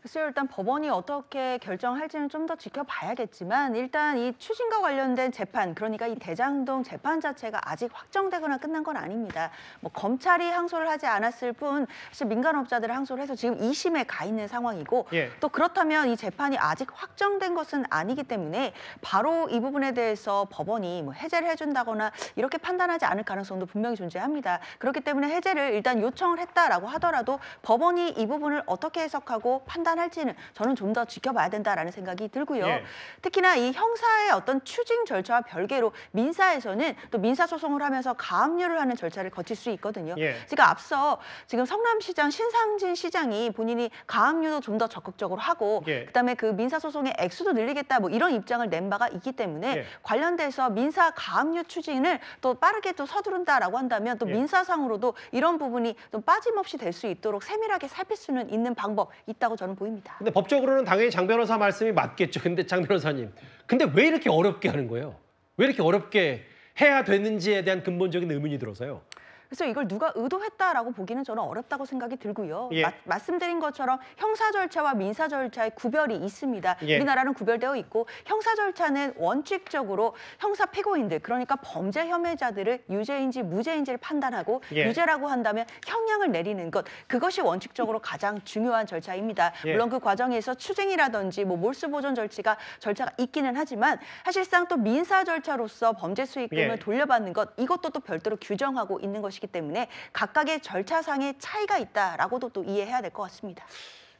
글쎄요, 일단 법원이 어떻게 결정할지는 좀 더 지켜봐야겠지만 일단 이 추징과 관련된 재판, 그러니까 이 대장동 재판 자체가 아직 확정되거나 끝난 건 아닙니다. 뭐 검찰이 항소를 하지 않았을 뿐 사실 민간업자들이 항소를 해서 지금 2심에 가 있는 상황이고 또 그렇다면 이 재판이 아직 확정된 것은 아니기 때문에 바로 이 부분에 대해서 법원이 뭐 해제를 해준다거나 이렇게 판단하지 않을 가능성도 분명히 존재합니다. 그렇기 때문에 해제를 일단 요청을 했다라고 하더라도 법원이 이 부분을 어떻게 해석하고 판단 판단할지는 저는 좀 더 지켜봐야 된다라는 생각이 들고요. 예. 특히나 이 형사의 어떤 추징 절차와 별개로 민사에서는 또 민사소송을 하면서 가압류를 하는 절차를 거칠 수 있거든요. 예. 그러니까 앞서 지금 성남시장 신상진 시장이 본인이 가압류도 좀 더 적극적으로 하고 예. 그다음에 그 민사소송의 액수도 늘리겠다 뭐 이런 입장을 낸 바가 있기 때문에 예. 관련돼서 민사 가압류 추진을 또 빠르게 또 서두른다라고 한다면 또 민사상으로도 이런 부분이 좀 빠짐없이 될 수 있도록 세밀하게 살필 수는 있는 방법 있다고 저는 보입니다. 근데 법적으로는 당연히 장 변호사 말씀이 맞겠죠. 근데 장 변호사님, 근데 왜 이렇게 어렵게 하는 거예요? 왜 이렇게 어렵게 해야 되는지에 대한 근본적인 의문이 들어서요. 그래서 이걸 누가 의도했다라고 보기는 저는 어렵다고 생각이 들고요. 예. 말씀드린 것처럼 형사 절차와 민사 절차의 구별이 있습니다. 예. 우리나라는 구별되어 있고 형사 절차는 원칙적으로 형사 피고인들 그러니까 범죄 혐의자들을 유죄인지 무죄인지를 판단하고 예. 유죄라고 한다면 형량을 내리는 것 그것이 원칙적으로 가장 중요한 절차입니다. 예. 물론 그 과정에서 추징이라든지 뭐 몰수보존 절차가 있기는 하지만 사실상 또 민사 절차로서 범죄 수익금을 예. 돌려받는 것 이것도 또 별도로 규정하고 있는 것이기 때문에 각각의 절차상의 차이가 있다라고도 또 이해해야 될 것 같습니다.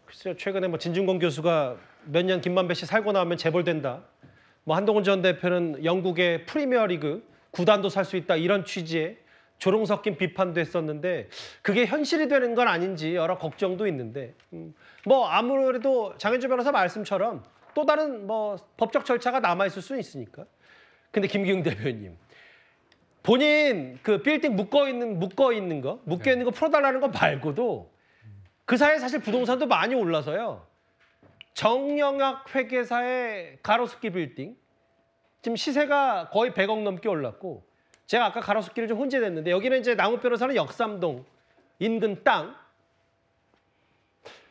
글쎄요, 최근에 뭐 진중권 교수가 몇 년 김만배 씨 살고 나오면 재벌된다. 뭐 한동훈 전 대표는 영국의 프리미어리그 구단도 살 수 있다 이런 취지의 조롱 섞인 비판도 했었는데 그게 현실이 되는 건 아닌지 여러 걱정도 있는데 뭐 아무래도 장현주 변호사 말씀처럼 또 다른 뭐 법적 절차가 남아 있을 수는 있으니까. 근데 김기웅 대표님. 본인 그 빌딩 묶여 있는 거 풀어달라는 거 말고도 그 사이에 사실 부동산도 많이 올라서요. 정영학 회계사의 가로수길 빌딩 지금 시세가 거의 100억 넘게 올랐고 제가 아까 가로수길을 좀 혼재됐는데 여기는 이제 남욱 변호사는 역삼동 인근 땅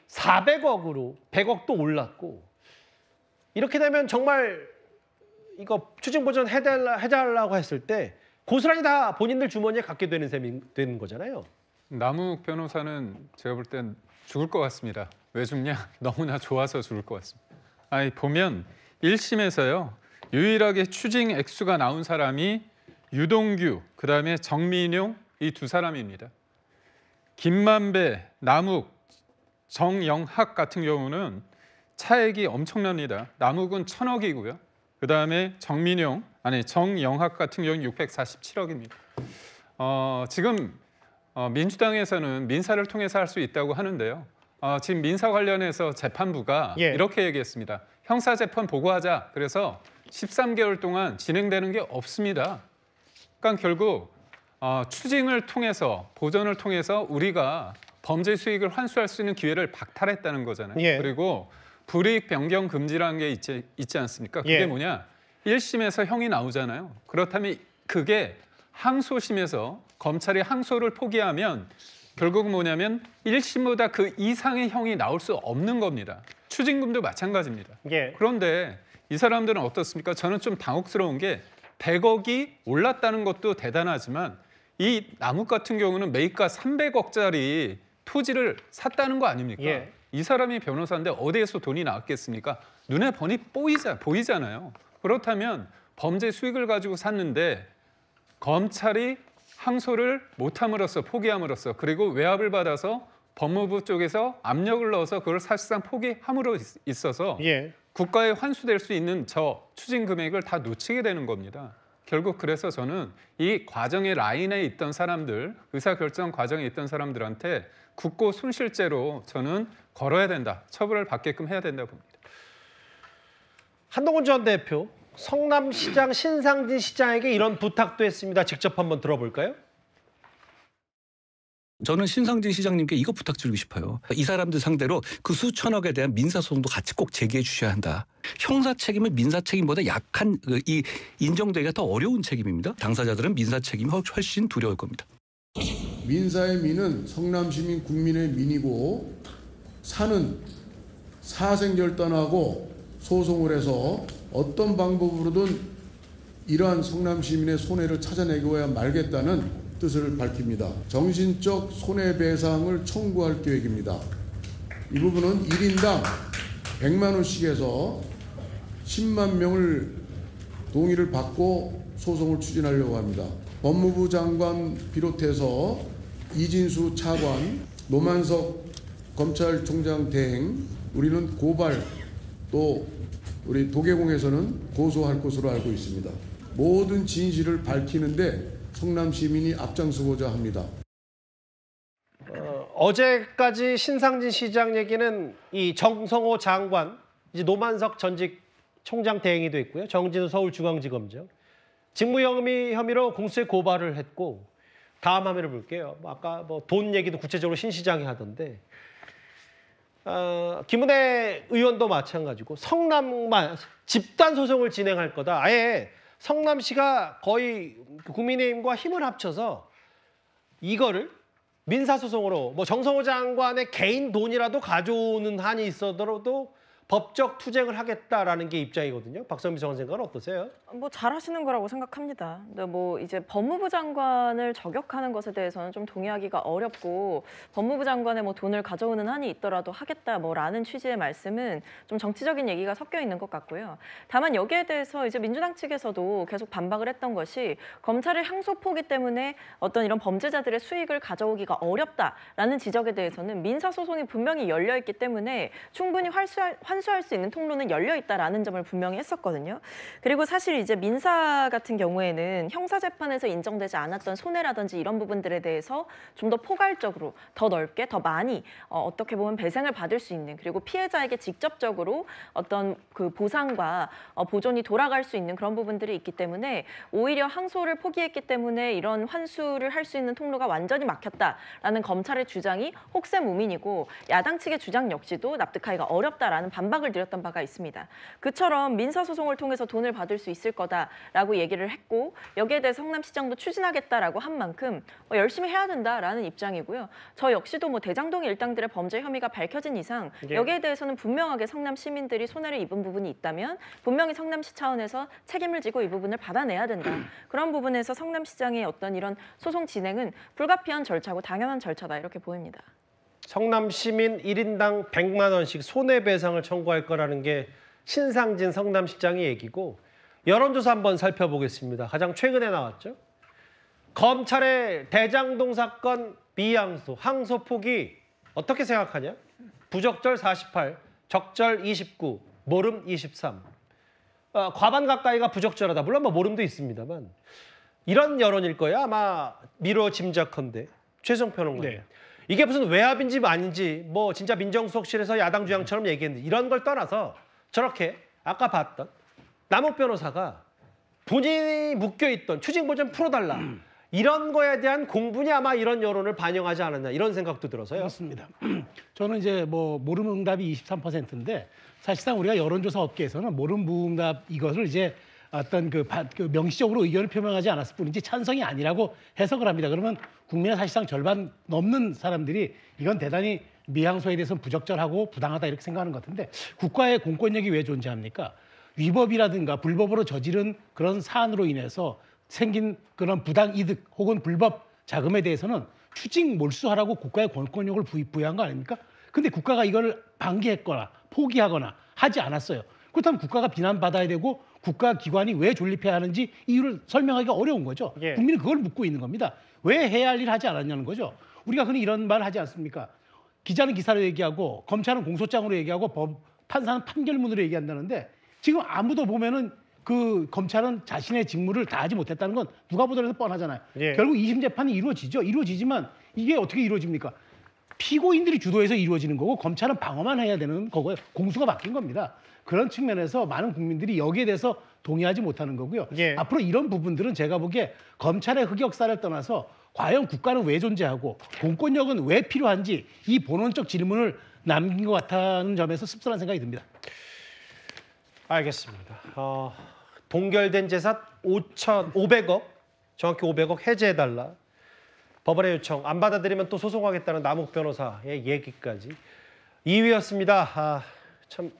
400억으로 100억도 올랐고 이렇게 되면 정말 이거 추징보전 해달라고 했을 때 고스란히 다 본인들 주머니에 갖게 되는 셈이 되는 거잖아요. 남욱 변호사는 제가 볼 땐 죽을 것 같습니다. 왜 죽냐? 너무나 좋아서 죽을 것 같습니다. 아니 보면 1심에서요. 유일하게 추징 액수가 나온 사람이 유동규, 그다음에 정민용 이 두 사람입니다. 김만배, 남욱, 정영학 같은 경우는 차액이 엄청납니다. 남욱은 1,000억이고요. 그다음에 정영학 같은 경우는 647억입니다. 지금 민주당에서는 민사를 통해서 할 수 있다고 하는데요. 지금 민사 관련해서 재판부가 이렇게 얘기했습니다. 형사재판 보고하자. 그래서 13개월 동안 진행되는 게 없습니다. 그러니까 결국 추징을 통해서 보전을 통해서 우리가 범죄 수익을 환수할 수 있는 기회를 박탈했다는 거잖아요. 그리고 불이익 변경 금지라는 게 있지 않습니까? 그게 뭐냐? 1심에서 형이 나오잖아요. 그렇다면 그게 항소심에서 검찰이 항소를 포기하면 결국은 뭐냐면 1심보다 그 이상의 형이 나올 수 없는 겁니다. 추징금도 마찬가지입니다. 그런데 이 사람들은 어떻습니까? 저는 좀 당혹스러운 게 100억이 올랐다는 것도 대단하지만 이 남욱 같은 경우는 매입가 300억짜리 토지를 샀다는 거 아닙니까? 이 사람이 변호사인데 어디에서 돈이 나왔겠습니까? 눈에 뻔히 보이잖아요. 그렇다면 범죄 수익을 가지고 샀는데 검찰이 항소를 못함으로써 포기함으로써 그리고 외압을 받아서 법무부 쪽에서 압력을 넣어서 그걸 사실상 포기함으로 있어서 국가에 환수될 수 있는 저 추징 금액을 다 놓치게 되는 겁니다. 결국 그래서 저는 이 과정의 라인에 있던 사람들, 의사결정 과정에 있던 사람들한테 국고 손실죄로 저는 걸어야 된다. 처벌을 받게끔 해야 된다고 봅니다. 한동훈 전 대표, 성남시장 신상진 시장에게 이런 부탁도 했습니다. 직접 한번 들어볼까요? 저는 신상진 시장님께 이거 부탁드리고 싶어요. 이 사람들 상대로 그 수천억에 대한 민사소송도 같이 꼭 제기해 주셔야 한다. 형사 책임은 민사 책임보다 약한 이 인정되기가 더 어려운 책임입니다. 당사자들은 민사 책임이 훨씬 두려울 겁니다. 민사의 민은 성남시민 국민의 민이고 사는 사생결단하고 소송을 해서 어떤 방법으로든 이러한 성남시민의 손해를 찾아내고야 말겠다는 뜻을 밝힙니다. 정신적 손해배상을 청구할 계획입니다. 이 부분은 1인당 100만 원씩 해서 10만 명을 동의를 받고 소송을 추진하려고 합니다. 법무부 장관 비롯해서 이진수 차관, 노만석 검찰총장 대행, 우리는 고발 또 우리 도계공에서는 고소할 것으로 알고 있습니다. 모든 진실을 밝히는데 성남 시민이 앞장서고자 합니다. 어제까지 신상진 시장 얘기는 이 정성호 장관, 이제 노만석 전직 총장 대행이 됐고요. 정진우 서울중앙지검장. 직무유기 혐의로 공수처에 고발을 했고, 다음 화면을 볼게요. 아까 돈 얘기도 구체적으로 신 시장이 하던데, 김은혜 의원도 마찬가지고 성남만 집단 소송을 진행할 거다. 아예 성남시가 거의 국민의힘과 힘을 합쳐서 이거를 민사소송으로 정성호 장관의 개인 돈이라도 가져오는 한이 있어도 법적 투쟁을 하겠다라는 게 입장이거든요. 박선미 정원생각은 어떠세요? 잘하시는 거라고 생각합니다. 근데 이제 법무부 장관을 저격하는 것에 대해서는 좀 동의하기가 어렵고, 법무부 장관의 돈을 가져오는 한이 있더라도 하겠다라는 취지의 말씀은 좀 정치적인 얘기가 섞여 있는 것 같고요. 다만 여기에 대해서 이제 민주당 측에서도 계속 반박을 했던 것이, 검찰의 항소포기 때문에 어떤 이런 범죄자들의 수익을 가져오기가 어렵다라는 지적에 대해서는 민사소송이 분명히 열려 있기 때문에 충분히 환수할 수 있는 통로는 열려 있다라는 점을 분명히 했었거든요. 그리고 사실 이제 민사 같은 경우에는 형사재판에서 인정되지 않았던 손해라든지 이런 부분들에 대해서 좀 더 포괄적으로, 더 넓게, 더 많이 어떻게 보면 배상을 받을 수 있는, 그리고 피해자에게 직접적으로 어떤 그 보상과 보존이 돌아갈 수 있는 그런 부분들이 있기 때문에, 오히려 항소를 포기했기 때문에 이런 환수를 할 수 있는 통로가 완전히 막혔다라는 검찰의 주장이 혹세무민이고, 야당 측의 주장 역시도 납득하기가 어렵다라는 반박을 드렸던 바가 있습니다. 그처럼 민사소송을 통해서 돈을 받을 수 있을 거다라고 얘기를 했고, 여기에 대해서 성남시장도 추진하겠다라고 한 만큼 열심히 해야 된다라는 입장이고요. 저 역시도 대장동 일당들의 범죄 혐의가 밝혀진 이상 여기에 대해서는 분명하게 성남 시민들이 손해를 입은 부분이 있다면 분명히 성남시 차원에서 책임을 지고 이 부분을 받아내야 된다. 그런 부분에서 성남시장의 어떤 이런 소송 진행은 불가피한 절차고 당연한 절차다, 이렇게 보입니다. 성남 시민 1인당 100만 원씩 손해배상을 청구할 거라는 게 신상진 성남시장의 얘기고, 여론조사 한번 살펴보겠습니다. 가장 최근에 나왔죠. 검찰의 대장동 사건 미항소, 항소 포기 어떻게 생각하냐? 부적절 48, 적절 29, 모름 23. 과반 가까이가 부적절하다. 물론 모름도 있습니다만 이런 여론일 거야. 아마 미뤄 짐작컨대. 최성 평론가. 네. 이게 무슨 외압인지 아닌지 진짜 민정수석실에서 야당 주장처럼 얘기했는데, 이런 걸 떠나서 저렇게 아까 봤던 남욱 변호사가 본인이 묶여있던 추징보 좀 풀어달라. 이런 거에 대한 공분이 아마 이런 여론을 반영하지 않았나, 이런 생각도 들어서요. 그렇습니다. 저는 이제 모름 응답이 23%인데 사실상 우리가 여론조사 업계에서는 모름 부응답 이것을 이제 어떤 그 명시적으로 의견을 표명하지 않았을 뿐이지 찬성이 아니라고 해석을 합니다. 그러면 국민의 사실상 절반 넘는 사람들이 이건 대단히 미항소에 대해서는 부적절하고 부당하다 이렇게 생각하는 것 같은데, 국가의 공권력이 왜 존재합니까? 위법이라든가 불법으로 저지른 그런 사안으로 인해서 생긴 그런 부당 이득 혹은 불법 자금에 대해서는 추징 몰수하라고 국가의 권력을 부여한 거 아닙니까? 근데 국가가 이걸 방기했거나 포기하거나 하지 않았어요. 그렇다면 국가가 비난받아야 되고 국가기관이 왜 존립해야 하는지 이유를 설명하기가 어려운 거죠. 예. 국민은 그걸 묻고 있는 겁니다. 왜 해야 할 일 하지 않았냐는 거죠. 우리가 흔히 이런 말을 하지 않습니까? 기자는 기사로 얘기하고 검찰은 공소장으로 얘기하고 판사는 판결문으로 얘기한다는데, 지금 아무도 보면은 그 검찰은 자신의 직무를 다하지 못했다는 건 누가 보더라도 뻔하잖아요. 예. 결국 2심 재판이 이루어지죠. 이루어지지만 이게 어떻게 이루어집니까? 피고인들이 주도해서 이루어지는 거고 검찰은 방어만 해야 되는 거고요. 공수가 바뀐 겁니다. 그런 측면에서 많은 국민들이 여기에 대해서 동의하지 못하는 거고요. 예. 앞으로 이런 부분들은 제가 보기에 검찰의 흑역사를 떠나서 과연 국가는 왜 존재하고 공권력은 왜 필요한지 이 본원적 질문을 남긴 것 같다는 점에서 씁쓸한 생각이 듭니다. 알겠습니다. 동결된 재산 5,500억, 정확히 500억 해제해달라. 법원의 요청 안 받아들이면 또 소송하겠다는 남욱 변호사의 얘기까지. 2위였습니다. 참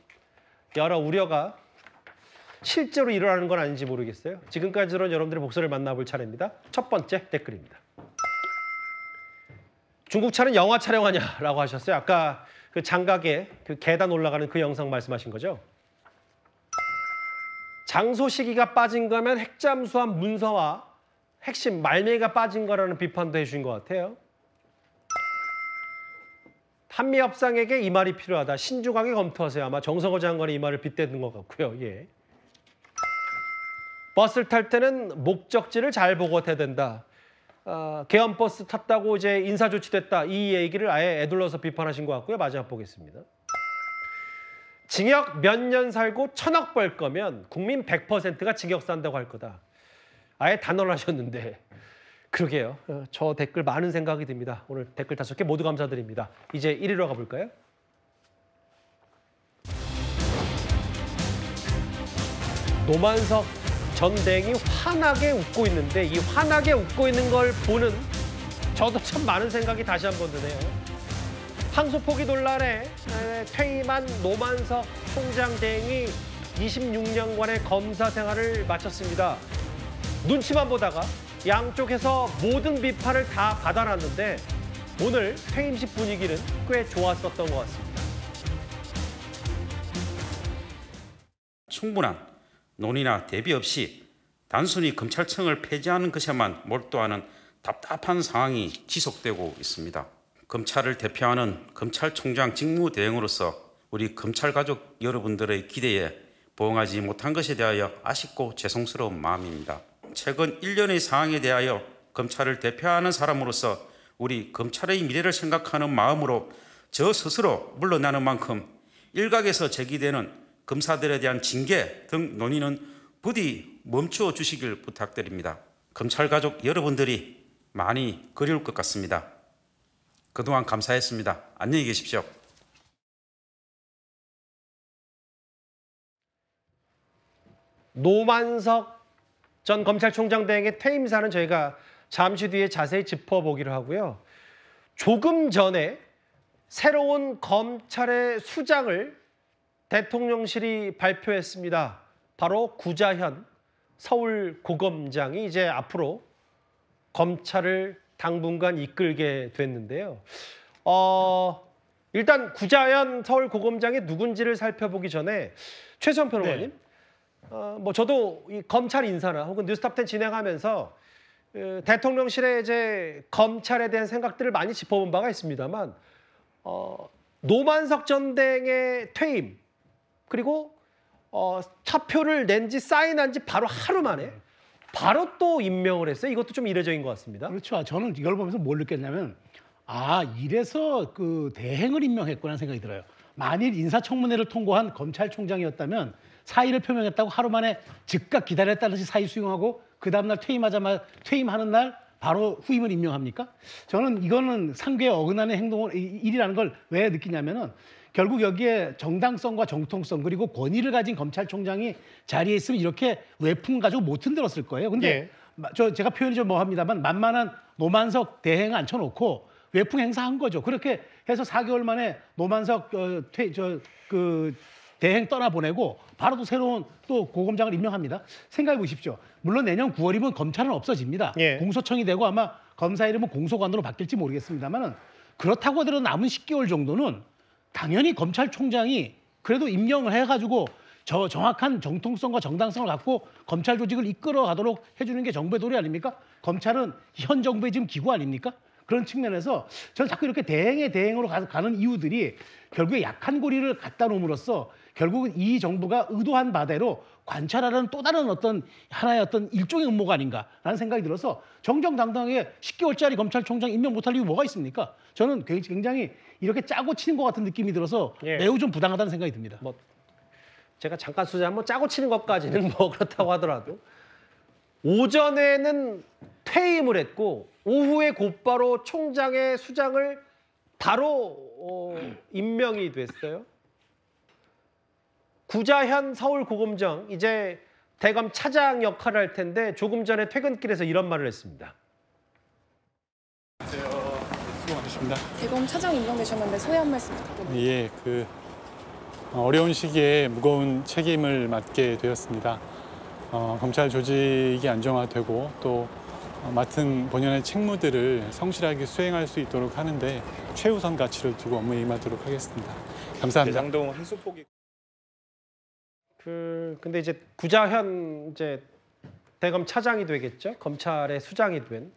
여러 우려가 실제로 일어나는 건 아닌지 모르겠어요. 지금까지 들은 여러분들의 목소리를 만나볼 차례입니다. 첫 번째 댓글입니다. 중국차는 영화 촬영하냐라고 하셨어요. 아까 그 장각에 그 계단 올라가는 그 영상 말씀하신 거죠? 장소 시기가 빠진 거면 핵잠수함 문서와 핵심 말미가 빠진 거라는 비판도 해주신 것 같아요. 한미 협상에게 이 말이 필요하다. 신중하게 검토하세요. 아마 정성호 장관이 이 말을 빗대는 것 같고요. 예. 버스를 탈 때는 목적지를 잘 보고 타야 된다. 개헌 버스 탔다고 이제 인사 조치됐다. 이 얘기를 아예 애둘러서 비판하신 것 같고요. 마지막 보겠습니다. 징역 몇 년 살고 1,000억 벌 거면 국민 100%가 징역 산다고 할 거다. 아예 단언하셨는데 그러게요. 저 댓글 많은 생각이 듭니다. 오늘 댓글 5개 모두 감사드립니다. 이제 1위로 가볼까요? 노만석 전 대행이 환하게 웃고 있는데 이 환하게 웃고 있는 걸 보는 저도 참 많은 생각이 다시 한번 드네요. 항소 포기 논란에 퇴임한 노만석 총장 대행이 26년간의 검사 생활을 마쳤습니다. 눈치만 보다가 양쪽에서 모든 비판을 다 받아놨는데 오늘 퇴임식 분위기는 꽤 좋았었던 것 같습니다. 충분한 논의나 대비 없이 단순히 검찰청을 폐지하는 것에만 몰두하는 답답한 상황이 지속되고 있습니다. 검찰을 대표하는 검찰총장 직무대행으로서 우리 검찰 가족 여러분들의 기대에 부응하지 못한 것에 대하여 아쉽고 죄송스러운 마음입니다. 최근 1년의 상황에 대하여 검찰을 대표하는 사람으로서 우리 검찰의 미래를 생각하는 마음으로 저 스스로 물러나는 만큼 일각에서 제기되는 검사들에 대한 징계 등 논의는 부디 멈추어 주시길 부탁드립니다. 검찰 가족 여러분들이 많이 그리울 것 같습니다. 그동안 감사했습니다. 안녕히 계십시오. 노만석 전 검찰총장 대행의 퇴임사는 저희가 잠시 뒤에 자세히 짚어보기로 하고요. 조금 전에 새로운 검찰의 수장을 대통령실이 발표했습니다. 바로 구자현 서울고검장이 이제 앞으로 검찰을 당분간 이끌게 됐는데요. 일단 구자현 서울고검장이 누군지를 살펴보기 전에 최수영 평론가님, 뭐 저도 이 검찰 인사나 혹은 뉴스탑10 진행하면서 대통령실의 이제 검찰에 대한 생각들을 많이 짚어본 바가 있습니다만 노만석 전 대행의 퇴임 그리고 차표를 낸 지 사인한 지 바로 하루 만에 바로 또 임명을 했어요. 이것도 좀 이례적인 것 같습니다. 그렇죠. 저는 이걸 보면서 뭘 느꼈냐면 이래서 그 대행을 임명했구나 생각이 들어요. 만일 인사청문회를 통과한 검찰총장이었다면 사의를 표명했다고 하루 만에 즉각 기다렸다는 듯이 사의 수용하고 그 다음날 퇴임하는 날 바로 후임을 임명합니까? 저는 이거는 상규에 어긋나는 일이라는 걸 왜 느끼냐면은 결국 여기에 정당성과 정통성 그리고 권위를 가진 검찰총장이 자리에 있으면 이렇게 외풍 가지고 못 흔들었을 거예요. 근데 제가 표현이 좀 뭐합니다만 만만한 노만석 대행을 앉혀놓고 외풍 행사한 거죠. 그렇게 해서 4개월 만에 노만석 대행 떠나보내고 바로 또 새로운 또 고검장을 임명합니다. 생각해 보십시오. 물론 내년 9월이면 검찰은 없어집니다. 공소청이 되고 아마 검사 이름은 공소관으로 바뀔지 모르겠습니다만 그렇다고 하더라도 남은 10개월 정도는 당연히 검찰총장이 그래도 임명을 해가지고 정확한 정통성과 정당성을 갖고 검찰 조직을 이끌어가도록 해주는 게 정부의 도리 아닙니까? 검찰은 현 정부의 지금 기구 아닙니까? 그런 측면에서 저는 자꾸 이렇게 대행으로 가는 이유들이 결국에 약한 고리를 갖다 놓음으로써 결국은 이 정부가 의도한 바대로 관찰하는 또 다른 하나의 일종의 음모가 아닌가라는 생각이 들어서 정정당당하게 10개월짜리 검찰총장 임명 못할 이유 뭐가 있습니까? 저는 굉장히 이렇게 짜고 치는 것 같은 느낌이 들어서 매우 좀 부당하다는 생각이 듭니다. 제가 잠깐 한번 짜고 치는 것까지는 뭐 그렇다고 하더라도 오전에는 퇴임을 했고 오후에 곧바로 총장의 수장을 바로 임명이 됐어요. 구자현 서울고검장 이제 대검 차장 역할을 할 텐데 조금 전에 퇴근길에서 이런 말을 했습니다. 수고 많으십니다. 대검 차장 임명되셨는데 소회 한 말씀 부탁드립니다. 어려운 시기에 무거운 책임을 맡게 되었습니다. 검찰 조직이 안정화되고 또 맡은 본연의 책무들을 성실하게 수행할 수 있도록 하는데 최우선 가치를 두고 업무에 임하도록 하겠습니다. 감사합니다. 대장동 한수포기. 근데 이제 구자현 대검 차장이 되겠죠. 검찰의 수장이 된.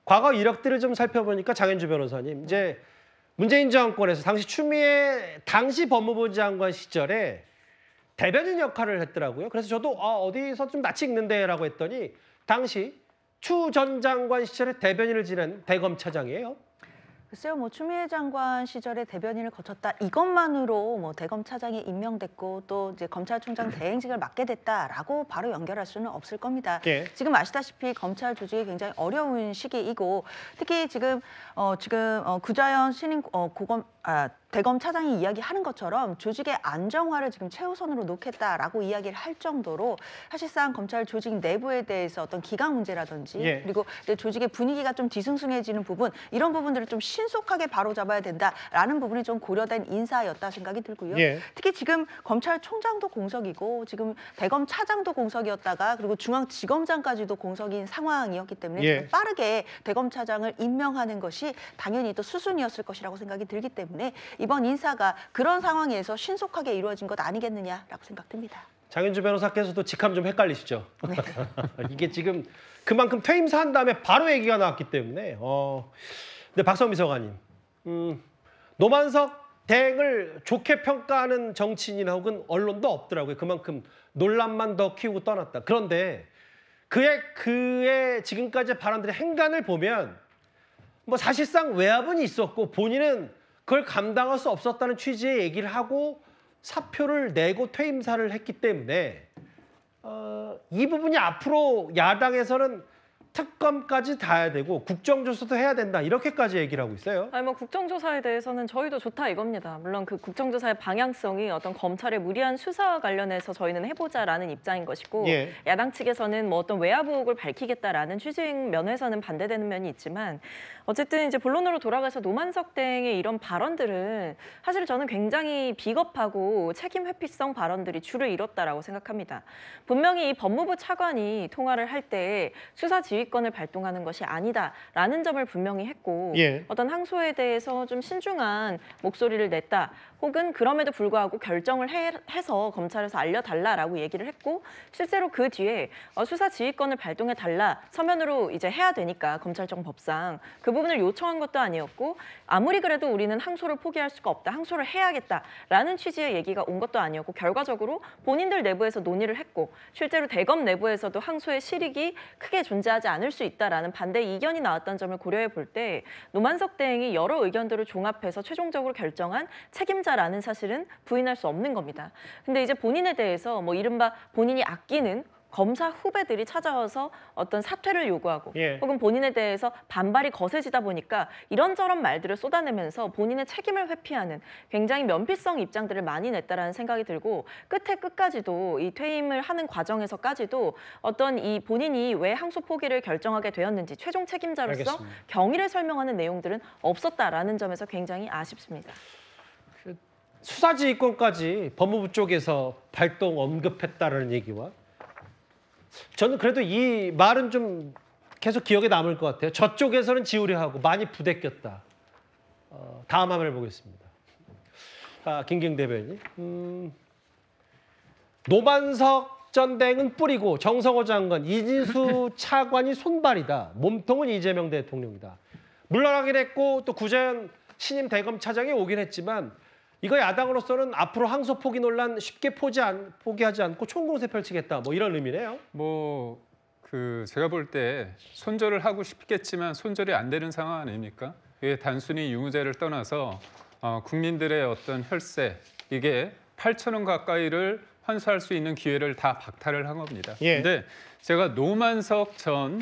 과거 이력들을 좀 살펴보니까 장현주 변호사님 이제 문재인 정권에서 당시 추미애 당시 법무부 장관 시절에 대변인 역할을 했더라고요. 그래서 저도 어디서 좀 낯이 익는데라고 했더니 당시 추 전 장관 시절에 대변인을 지낸 대검차장이에요. 글쎄요, 뭐 추미애 장관 시절에 대변인을 거쳤다 이것만으로 뭐 대검차장이 임명됐고 또 이제 검찰총장 대행직을 맡게 됐다라고 바로 연결할 수는 없을 겁니다. 예. 지금 아시다시피 검찰 조직이 굉장히 어려운 시기이고 특히 지금 구자연 신임 대검차장이 이야기하는 것처럼 조직의 안정화를 지금 최우선으로 놓겠다라고 이야기를 할 정도로 사실상 검찰 조직 내부에 대해서 어떤 기강 문제라든지 예. 그리고 조직의 분위기가 좀 뒤숭숭해지는 부분 이런 부분들을 좀 신속하게 바로잡아야 된다라는 부분이 좀 고려된 인사였다 생각이 들고요. 예. 특히 지금 검찰총장도 공석이고 지금 대검차장도 공석이었다가 그리고 중앙지검장까지도 공석인 상황이었기 때문에 예. 좀 빠르게 대검차장을 임명하는 것이 당연히 또 수순이었을 것이라고 생각이 들기 때문에 이번 인사가 그런 상황에서 신속하게 이루어진 것 아니겠느냐라고 생각됩니다. 장윤주 변호사께서도 직함 좀 헷갈리시죠? 네. 이게 지금 그만큼 퇴임사 한 다음에 바로 얘기가 나왔기 때문에 네, 박성미 서관님. 노만석 대행을 좋게 평가하는 정치인이나 혹은 언론도 없더라고요. 그만큼 논란만 더 키우고 떠났다. 그런데 그의 지금까지 발언들의 행간을 보면 뭐 사실상 외압은 있었고 본인은 그걸 감당할 수 없었다는 취지의 얘기를 하고 사표를 내고 퇴임사를 했기 때문에 이 부분이 앞으로 야당에서는 특검까지 다 해야 되고 국정조사도 해야 된다 이렇게까지 얘기를 하고 있어요. 아니 뭐 국정조사에 대해서는 저희도 좋다 이겁니다. 물론 그 국정조사의 방향성이 어떤 검찰의 무리한 수사와 관련해서 저희는 해보자라는 입장인 것이고 예. 야당 측에서는 뭐 어떤 외압 의혹을 밝히겠다라는 취지의 면에서는 반대되는 면이 있지만 어쨌든 이제 본론으로 돌아가서 노만석 대행의 이런 발언들은 사실 저는 굉장히 비겁하고 책임 회피성 발언들이 줄을 이뤘다라고 생각합니다. 분명히 이 법무부 차관이 통화를 할 때 수사 지휘권을 발동하는 것이 아니다라는 점을 분명히 했고 예. 어떤 항소에 대해서 좀 신중한 목소리를 냈다. 혹은 그럼에도 불구하고 결정을 해서 검찰에서 알려달라라고 얘기를 했고 실제로 그 뒤에 수사 지휘권을 발동해달라 서면으로 이제 해야 되니까 검찰청 법상 그 부분을 요청한 것도 아니었고 아무리 그래도 우리는 항소를 포기할 수가 없다. 항소를 해야겠다라는 취지의 얘기가 온 것도 아니었고 결과적으로 본인들 내부에서 논의를 했고 실제로 대검 내부에서도 항소의 실익이 크게 존재하지 않을 수 있다라는 반대 이견이 나왔던 점을 고려해 볼 때 노만석 대행이 여러 의견들을 종합해서 최종적으로 결정한 책임자라는 사실은 부인할 수 없는 겁니다. 근데 이제 본인에 대해서 뭐 이른바 본인이 아끼는 검사 후배들이 찾아와서 어떤 사퇴를 요구하고 예. 혹은 본인에 대해서 반발이 거세지다 보니까 이런저런 말들을 쏟아내면서 본인의 책임을 회피하는 굉장히 면피성 입장들을 많이 냈다라는 생각이 들고 끝에 끝까지도 이 퇴임을 하는 과정에서까지도 어떤 이 본인이 왜 항소 포기를 결정하게 되었는지 최종 책임자로서 알겠습니다. 경위를 설명하는 내용들은 없었다라는 점에서 굉장히 아쉽습니다. 수사지휘권까지 법무부 쪽에서 발동 언급했다라는 얘기와 저는 그래도 이 말은 좀 계속 기억에 남을 것 같아요. 저쪽에서는 지우려 하고 많이 부대꼈다. 다음 화면을 보겠습니다. 김경 대변인. 노만석 전 대행은 뿌리고 정성호 장관, 이진수 차관이 손발이다. 몸통은 이재명 대통령이다. 물러나긴 했고 또 구자연 신임 대검차장이 오긴 했지만 이거 야당으로서는 앞으로 항소 포기 논란 쉽게 포기하지 않고 총공세 펼치겠다. 뭐 이런 의미네요. 뭐 제가 볼 때 손절을 하고 싶겠지만 손절이 안 되는 상황 아닙니까? 이게 단순히 유무죄를 떠나서 국민들의 어떤 혈세 이게 8,000원 가까이를 환수할 수 있는 기회를 다 박탈을 한 겁니다. 그런데 예. 제가 노만석 전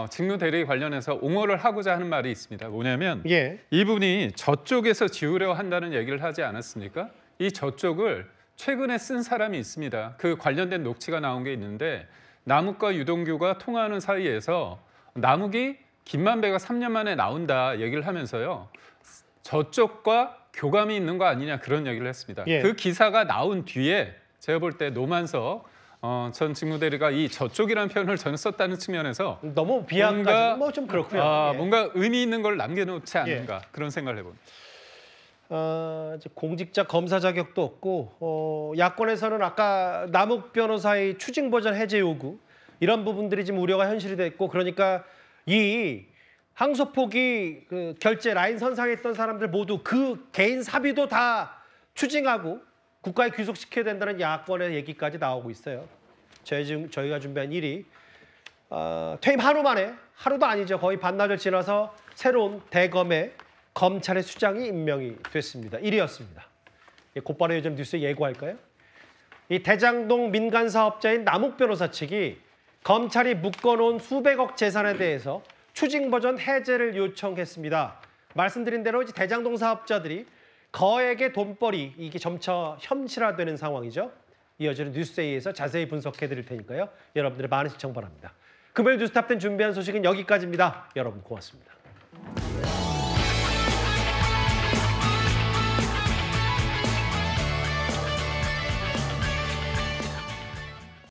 직무대리 관련해서 옹호를 하고자 하는 말이 있습니다. 뭐냐면 예. 이분이 저쪽에서 지우려 한다는 얘기를 하지 않았습니까? 이 저쪽을 최근에 쓴 사람이 있습니다. 그 관련된 녹취가 나온 게 있는데 남욱과 유동규가 통화하는 사이에서 남욱이 김만배가 3년 만에 나온다 얘기를 하면서요. 저쪽과 교감이 있는 거 아니냐 그런 얘기를 했습니다. 예. 그 기사가 나온 뒤에 제가 볼 때 노만석 전 직무대리가 이 저쪽이라는 표현을 저는 썼다는 측면에서 너무 비하까지 뭐 좀 그렇고요. 예. 뭔가 의미 있는 걸 남겨놓지 않는가 그런 생각을 해봅니다. 이제 공직자 검사 자격도 없고 야권에서는 아까 남욱 변호사의 추징 버전 해제 요구 이런 부분들이 지금 우려가 현실이 됐고 그러니까 이 항소포기 그 결제 라인 선상에 있던 사람들 모두 그 개인 사비도 다 추징하고 국가에 귀속시켜야 된다는 야권의 얘기까지 나오고 있어요. 저희가 준비한 일이 퇴임 하루 만에, 하루도 아니죠. 거의 반나절 지나서 새로운 대검의 검찰의 수장이 임명이 됐습니다. 1위였습니다. 곧바로 요즘 뉴스에 예고할까요? 이 대장동 민간 사업자인 남욱 변호사 측이 검찰이 묶어놓은 수백억 재산에 대해서 추징 버전 해제를 요청했습니다. 말씀드린 대로 이제 대장동 사업자들이 거액의 돈벌이 이게 점차 현실화되는 상황이죠. 이어지는 뉴스에이에서 자세히 분석해드릴 테니까요. 여러분들의 많은 시청 바랍니다. 금요일 뉴스탑10 준비한 소식은 여기까지입니다. 여러분 고맙습니다.